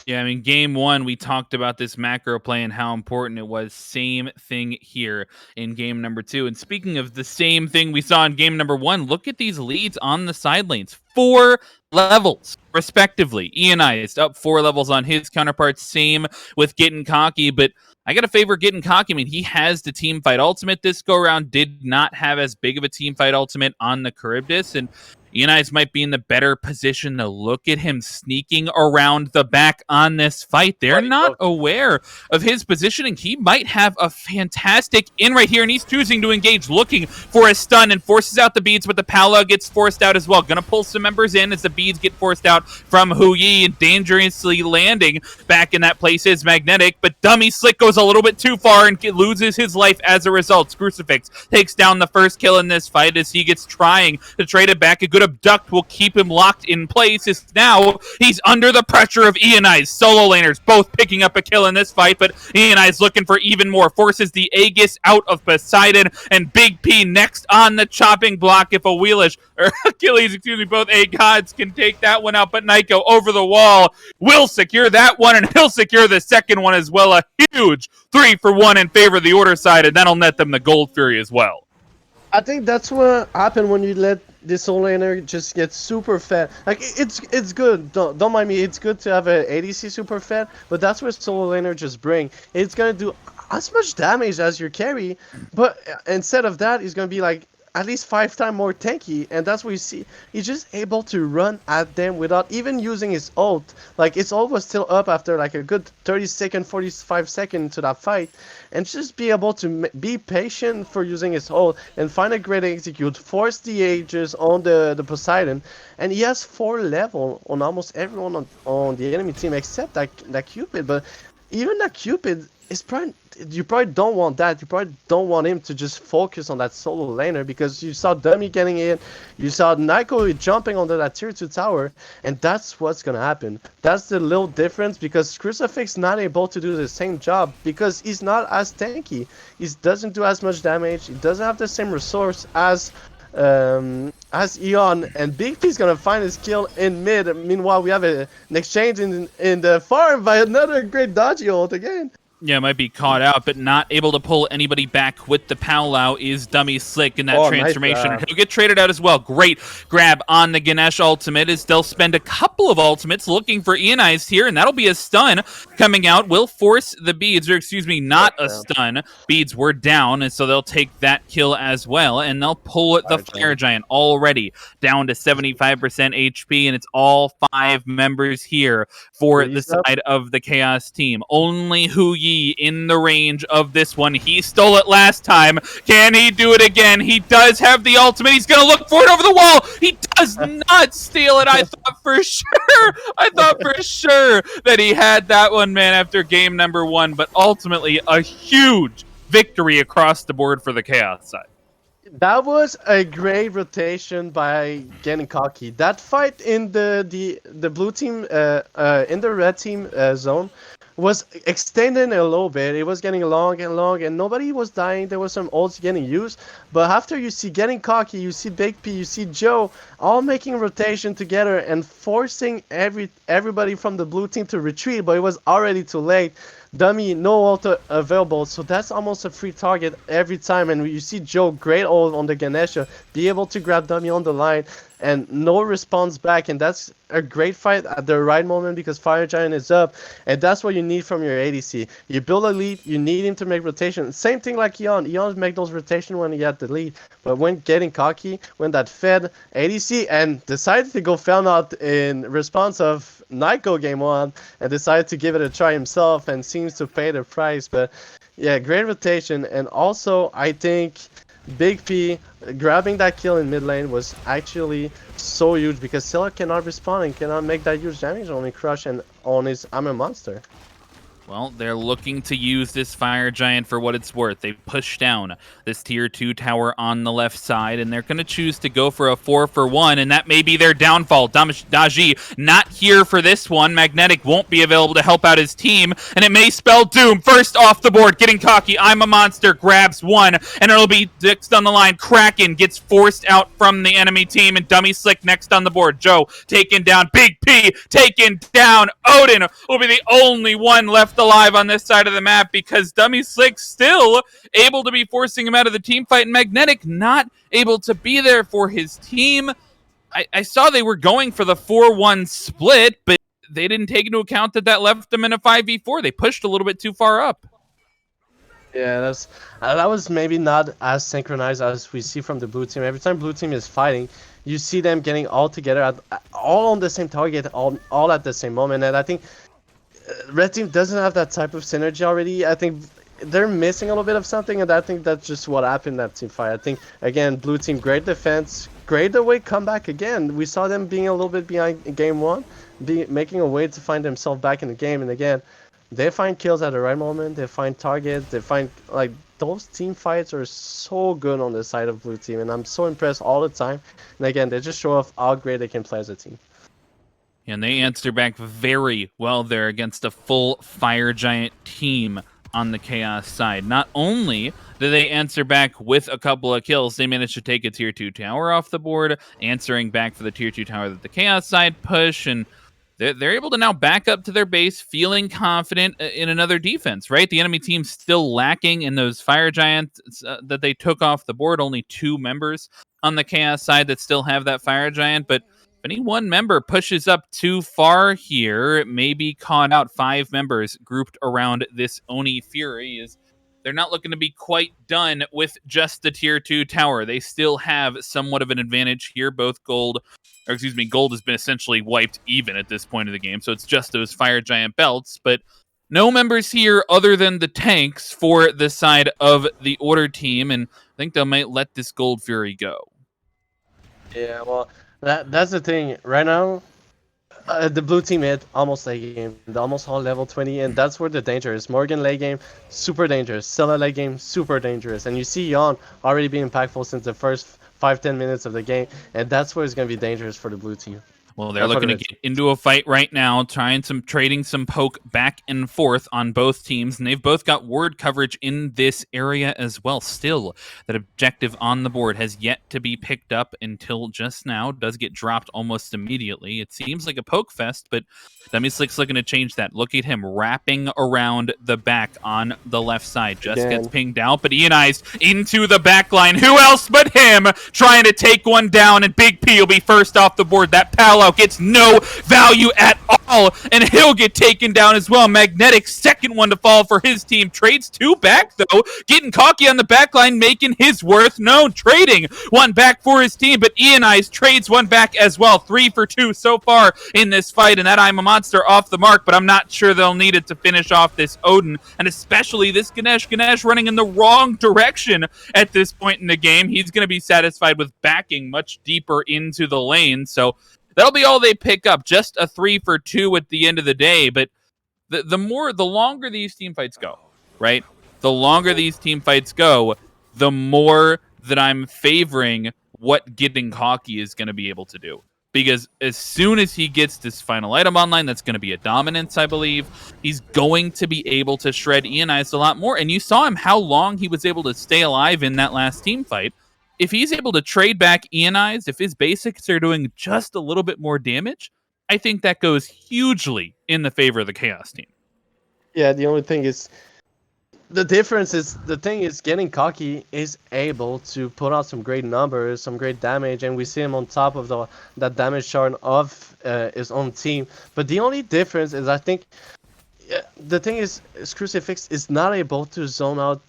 Yeah, I mean, game one, we talked about this macro play and how important it was. Same thing here in game number two. And speaking of the same thing we saw in game number one, look at these leads on the side lanes. 4 levels, respectively. Ian is up 4 levels on his counterparts. Same with Getting Cocky, but I got to favor Getting Cocky. I mean, he has the team fight ultimate this go around, did not have as big of a team fight ultimate on the Charybdis, and United might be in the better position to look at him sneaking around the back on this fight. They're not aware of his positioning. He might have a fantastic in right here, and he's choosing to engage, looking for a stun, and forces out the beads, but the Pala gets forced out as well. Gonna pull some members in as the beads get forced out from Hu Yi, and dangerously landing back in that place is Magnetic, but Dummy Slick goes a little bit too far and loses his life as a result. Crucifix takes down the first kill in this fight as he gets trying to trade it back. A good abduct will keep him locked in place as now he's under the pressure of Ianai's solo laners both picking up a kill in this fight, but Ianai's looking for even more, forces the Aegis out of Poseidon, and Big P next on the chopping block if Achilles, both A gods can take that one out, but Nico over the wall will secure that one, and he'll secure the second one as well. A huge 3-for-1 in favor of the Order side, and that'll net them the Gold Fury as well. I think that's what happened when you let this solo laner just get super fed. Like it's good. Don't mind me. It's good to have an ADC super fed, but that's what solo laner just bring. It's gonna do as much damage as your carry, but instead of that, it's gonna be like at least 5 times more tanky, and that's what you see. He's just able to run at them without even using his ult. Like his ult was still up after like a good 30-second, 45-second to that fight, and just be able to be patient for using his ult and find a great execute, force the Aegis on the Poseidon, and he has 4 level on almost everyone on the enemy team except that Cupid. But even that Cupid is probably, you probably don't want that. You probably don't want him to just focus on that solo laner, because you saw Dummy getting in, you saw Nico jumping onto that tier 2 tower, and that's what's gonna happen. That's the little difference, because Crucifix not able to do the same job because he's not as tanky. He doesn't do as much damage. He doesn't have the same resource as Eon, and Big P's gonna find his kill in mid. Meanwhile, we have an exchange in the farm by another great dodgy ult again. Yeah, might be caught out, but not able to pull anybody back with the Powwow is Dummy Slick in that transformation. Nice. He'll get traded out as well. Great grab on the Ganesh ultimate as they'll spend a couple of ultimates looking for Ianized here, and that'll be a stun coming out. Will force the beads, or excuse me, not a stun. Beads were down, and so they'll take that kill as well, and they'll pull the Fire Giant already down to 75% HP, and it's all 5 members here for the side of the Chaos team. Only Hu Yi Yi in the range of this one. He stole it last time. Can he do it again? He does have the ultimate. He's going to look for it over the wall. He does not steal it. I thought for sure that he had that one, man, after game number 1. But ultimately, a huge victory across the board for the Chaos side. That was a great rotation by getting cocky. That fight in the blue team, in the red team zone, was extending a little bit. It was getting long and long, and nobody was dying. There was some ults getting used, but after you see getting cocky, you see Big P, you see Joe, all making rotation together and forcing everybody from the blue team to retreat, but it was already too late. Dummy, no ult available, so that's almost a free target every time. And you see Joe, great ult on the Ganesha, be able to grab Dummy on the line, and no response back. And that's a great fight at the right moment because Fire Giant is up, and that's what you need from your ADC. You build a lead, you need him to make rotation. Same thing like Eon. Eon make those rotation when he had the lead, but when getting cocky, when that fed ADC and decided to go Fel out in response of Nyko game 1 and decided to give it a try himself and seems to pay the price. But yeah, great rotation. And also I think Big P grabbing that kill in mid lane was actually so huge because Scylla cannot respond and cannot make that huge damage on Crush and on his I'm a Monster. Well, they're looking to use this Fire Giant for what it's worth. They push down this tier 2 tower on the left side, and they're going to choose to go for a 4-for-1, and that may be their downfall. Daji not here for this one. Magnetic won't be available to help out his team, and it may spell doom. First off the board, getting cocky. I'm a Monster grabs one, and it'll be next on the line. Kraken gets forced out from the enemy team, and Dummy Slick next on the board. Joe taken down. Big P taken down. Odin will be the only one left alive on this side of the map because Dummy Slick still able to be forcing him out of the team fight, and Magnetic not able to be there for his team. I saw they were going for the 4-1 split, but they didn't take into account that left them in a 5v4. They pushed a little bit too far up. Yeah, that was maybe not as synchronized as we see from the blue team. Every time blue team is fighting, you see them getting all together, all on the same target, all at the same moment, and I think red team doesn't have that type of synergy already. I think they're missing a little bit of something, and I think that's just what happened in that team fight. I think, again, blue team, great defense, great away comeback again. We saw them being a little bit behind in game 1, making a way to find themselves back in the game, and again, they find kills at the right moment, they find targets, they find, like, those team fights are so good on the side of blue team, and I'm so impressed all the time. And again, they just show off how great they can play as a team. And they answer back very well there against a full Fire Giant team on the Chaos side. Not only do they answer back with a couple of kills, they managed to take a tier 2 tower off the board, answering back for the tier 2 tower that the Chaos side push, and they're able to now back up to their base, feeling confident in another defense, right? The enemy team's still lacking in those Fire Giants that they took off the board. Only 2 members on the Chaos side that still have that Fire Giant, but if any one member pushes up too far here, it may be caught out. 5 members grouped around this Oni Fury. They're not looking to be quite done with just the tier 2 tower. They still have somewhat of an advantage here. Gold has been essentially wiped even at this point of the game, so it's just those Fire Giant belts, but no members here other than the tanks for the side of the Order team, and I think they might let this Gold Fury go. Yeah, well, that's the thing. Right now, the blue team hit almost late game, almost all level 20, and that's where the danger is. Morgan late game, super dangerous. Scylla late game, super dangerous. And you see Yon already being impactful since the first 5-10 minutes of the game, and that's where it's going to be dangerous for the blue team. Well, they're looking to get into a fight right now, trading some poke back and forth on both teams, and they've both got ward coverage in this area as well. Still, that objective on the board has yet to be picked up until just now. It does get dropped almost immediately. It seems like a poke fest, but Dummy Slick's looking to change that. Look at him wrapping around the back on the left side. Just gets pinged out, but Ionized into the back line. Who else but him trying to take one down, and Big P will be first off the board. That Pala Powwow gets no value at all, and he'll get taken down as well. Magnetic, second one to fall for his team. Trades 2 back, though, getting cocky on the back line, making his worth known. Trading 1 back for his team, but Ionize trades 1 back as well. 3 for 2 so far in this fight, and that I'm a Monster off the mark, but I'm not sure they'll need it to finish off this Odin, and especially this Ganesh. Ganesh running in the wrong direction at this point in the game. He's going to be satisfied with backing much deeper into the lane, so that'll be all they pick up. Just a 3 for 2 at the end of the day, but the longer these team fights go, right? The longer these team fights go, the more that I'm favoring what getting cocky is going to be able to do. Because as soon as he gets this final item online, that's going to be a dominance, I believe. He's going to be able to shred Ionize a lot more. And you saw him how long he was able to stay alive in that last team fight. If he's able to trade back Ionize, if his basics are doing just a little bit more damage, I think that goes hugely in the favor of the Chaos team. Yeah, the only thing is, the difference is, the thing is, getting cocky is able to put out some great numbers, some great damage, and we see him on top of that damage chart of his own team. But the only difference is, I think, the thing is Crucifix is not able to zone out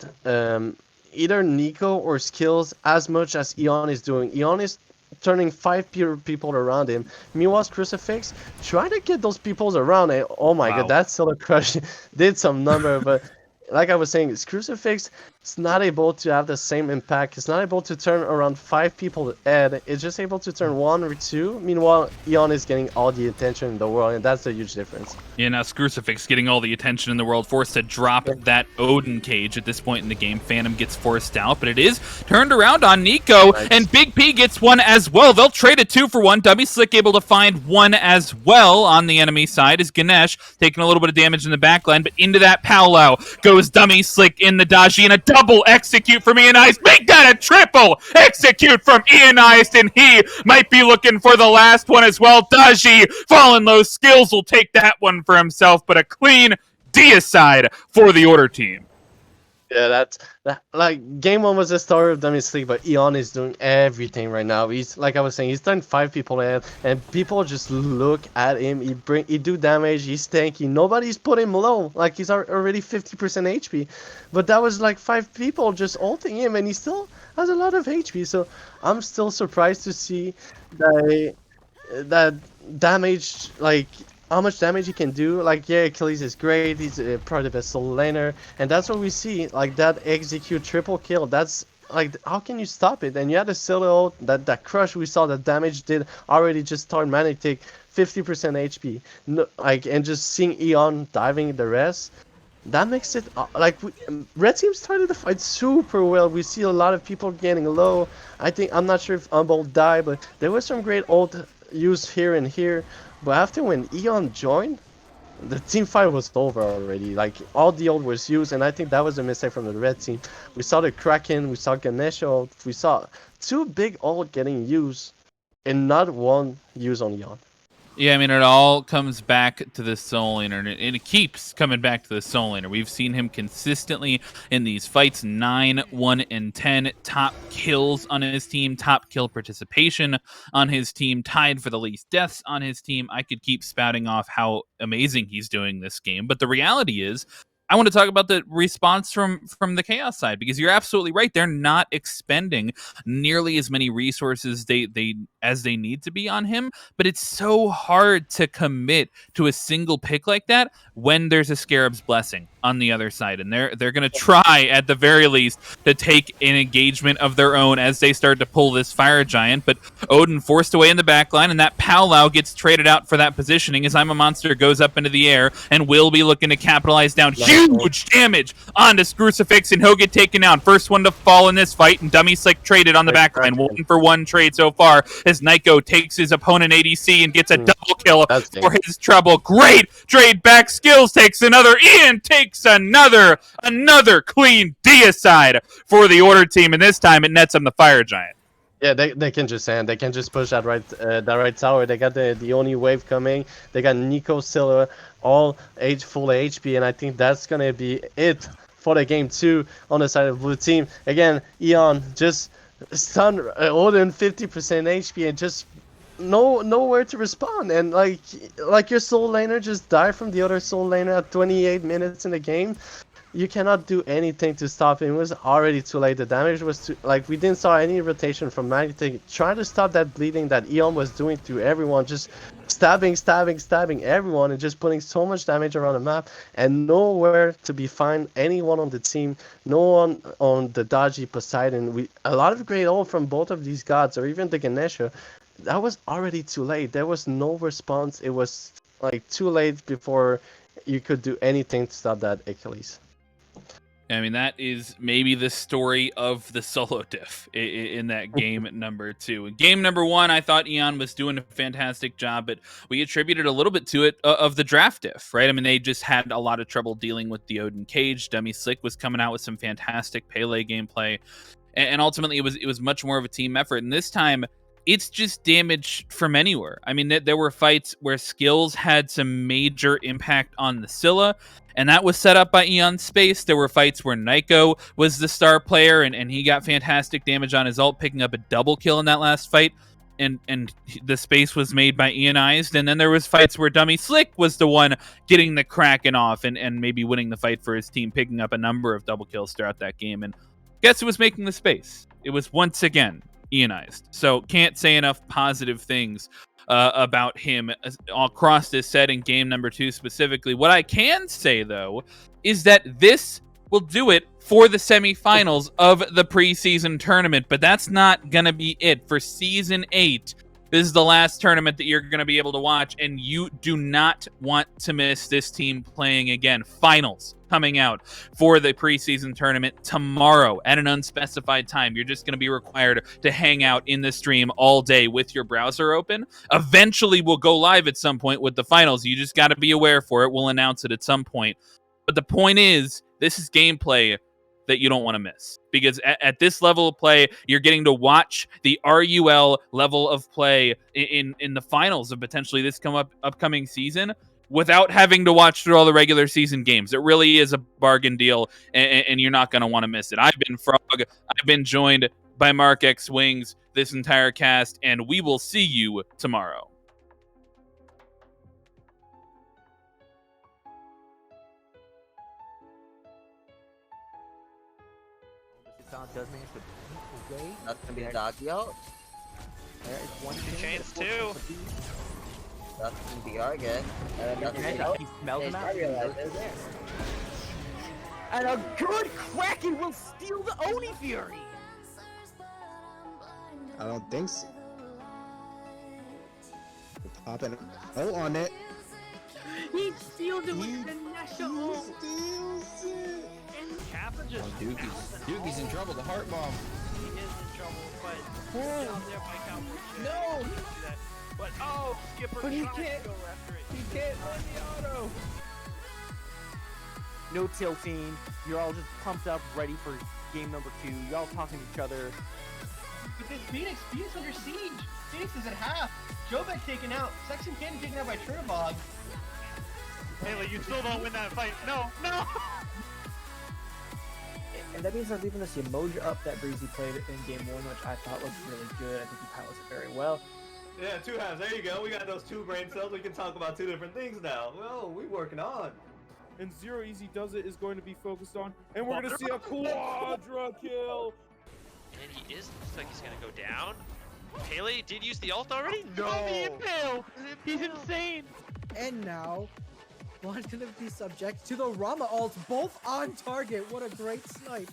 either Nico or skills as much as Eon is doing. Eon is turning 5 people around him. Meanwhile, Crucifix trying to get those people around, and oh my god, that Solar Crush did some number, but like I was saying, Crucifix is not able to have the same impact. It's not able to turn around 5 people head. It's just able to turn 1 or 2. Meanwhile, Eon is getting all the attention in the world, and that's a huge difference. Yeah, now Crucifix getting all the attention in the world, forced to drop that Odin cage at this point in the game. Phantom gets forced out, but it is turned around on Nico, and Big P gets 1 as well. They'll trade a 2 for 1. Dummy Slick able to find 1 as well on the enemy side as Ganesh taking a little bit of damage in the backline, but into that Powwow goes Dummy Slick in the Daji, and a double execute from Ionize. Make that a triple execute from Ionize, and he might be looking for the last one as well. Daji falling low, skills will take that one for himself, but a clean deicide for the Order team. Yeah, that like game 1 was the story of Dummy Slick, but Eon is doing everything right now. He's, like I was saying, he's done 5 people ahead, and people just look at him. He do damage. He's tanky. Nobody's put him low. Like, he's already 50% HP, but that was like 5 people just ulting him, and he still has a lot of HP. So I'm still surprised to see that damage, like, how much damage he can do. Like, yeah, Achilles is great, he's probably the best solo laner, and that's what we see, like that execute triple kill. That's like, how can you stop it? And you had a solo that crush, we saw that damage did already just start Manic take 50% HP, no, like, and just seeing Eon diving the rest, that makes it like Red Team started the fight super well. We see a lot of people getting low. I'm not sure if Humboldt died, but there was some great ult used here and here. But after when Eon joined, the team fight was over already. Like, all the ult was used, and I think that was a mistake from the Red Team. We saw the Kraken, we saw Ganesh ult, we saw 2 big ult getting used, and not 1 used on Eon. Yeah, I mean, it all comes back to the Soul Laner, and it keeps coming back to the Soul Laner. We've seen him consistently in these fights, 9, 1, and 10. Top kills on his team, top kill participation on his team, tied for the least deaths on his team. I could keep spouting off how amazing he's doing this game, but the reality is, I want to talk about the response from the Chaos side, because you're absolutely right. They're not expending nearly as many resources as they need to be on him, but it's so hard to commit to a single pick like that when there's a Scarab's Blessing on the other side, and they're going to try at the very least to take an engagement of their own as they start to pull this Fire Giant, but Odin forced away in the backline, and that Powwow gets traded out for that positioning as I'm a Monster goes up into the air and will be looking to capitalize down huge damage onto Crucifix, and he'll get taken down. First one to fall in this fight, and Dummy Slick traded on the backline. 1 for 1 trade so far as Nyko takes his opponent ADC and gets a double kill for his trouble. Great trade back. Skills takes another. Ian takes another clean deicide for the Order team, and this time it nets him the Fire Giant. Yeah, they can just end. They can just push that right tower. They got the only wave coming. They got Nico Silla, all full HP, and I think that's gonna be it for the game 2 on the side of blue team. Again, Eon just stun Odin 50% HP and just nowhere to respond, and like your soul laner just died from the other soul laner at 28 minutes in the game. You cannot do anything to stop him. It was already too late. The damage was too, like, we didn't saw any rotation from anything. Trying to stop that bleeding that Eon was doing to everyone, just stabbing everyone and just putting so much damage around the map, and nowhere to be find anyone on the team, no one on the dodgy Poseidon. A lot of great ult from both of these gods, or even the Ganesha. That was already too late. There was no response. It was like too late before you could do anything to stop that Achilles. I mean, that is maybe the story of the solo diff in that game number 2. In game number 1, I thought Eon was doing a fantastic job, but we attributed a little bit to it of the draft diff, right? I mean, they just had a lot of trouble dealing with the Odin cage. Dummy Slick was coming out with some fantastic Pele gameplay, and ultimately it was much more of a team effort. And this time, it's just damage from anywhere. I mean, there were fights where skills had some major impact on the Scylla, and that was set up by Eon Space. There were fights where Nyko was the star player, and he got fantastic damage on his ult, picking up a double kill in that last fight, and the space was made by Ionized. And then there was fights where Dummy Slick was the one getting the Kraken off and maybe winning the fight for his team, picking up a number of double kills throughout that game. And guess who was making the space? It was once again Ionized. So can't say enough positive things about him across this set in game number 2 specifically. What I can say, though, is that this will do it for the semifinals of the preseason tournament, but that's not going to be it. For Season 8, this is the last tournament that you're going to be able to watch, and you do not want to miss this team playing again. Finals coming out for the preseason tournament tomorrow at an unspecified time. You're just going to be required to hang out in the stream all day with your browser open. Eventually, we'll go live at some point with the finals. You just got to be aware for it. We'll announce it at some point. But the point is, this is gameplay that you don't want to miss, because at this level of play, you're getting to watch the RUL level of play in the finals of potentially this upcoming season without having to watch through all the regular season games. It really is a bargain deal, and you're not going to want to miss it. I've been Frog. I've been joined by Mark X Wings, this entire cast, and we will see you tomorrow. Does manage to away. That's gonna be the doggy out. There is one chains too. That's gonna be our guess. He smells him out. And a good Kraken will steal the Oni Fury. I don't think so. Popping oh on it. He steals it with the national. Kappa just Dookie's in trouble. The heart bomb. he is in trouble, but good job there by Kappa. No! But Skipper But he tried can't- to go after it. He can't run the auto. No tilting. You're all just pumped up, ready for game number 2. Y'all talking to each other. But this Phoenix under siege. Phoenix is at half. Jobek taken out. Section Cannon taken out by Turbog. Haley, you still don't win that fight. No. And that means they're leaving this emoji up that Breezy played in game 1, which I thought looked really good. I think he pilots it very well. Yeah, 2 halves. There you go. We got those 2 brain cells. We can talk about 2 different things now. Well, we working on. And Zero Easy Does It is going to be focused on, and we're going to see a quadra kill. And he looks like he's gonna go down. Haley did use the ult already? No. The impale! He's insane! And now, Juan's gonna be subject to the Rama ult, both on target. What a great snipe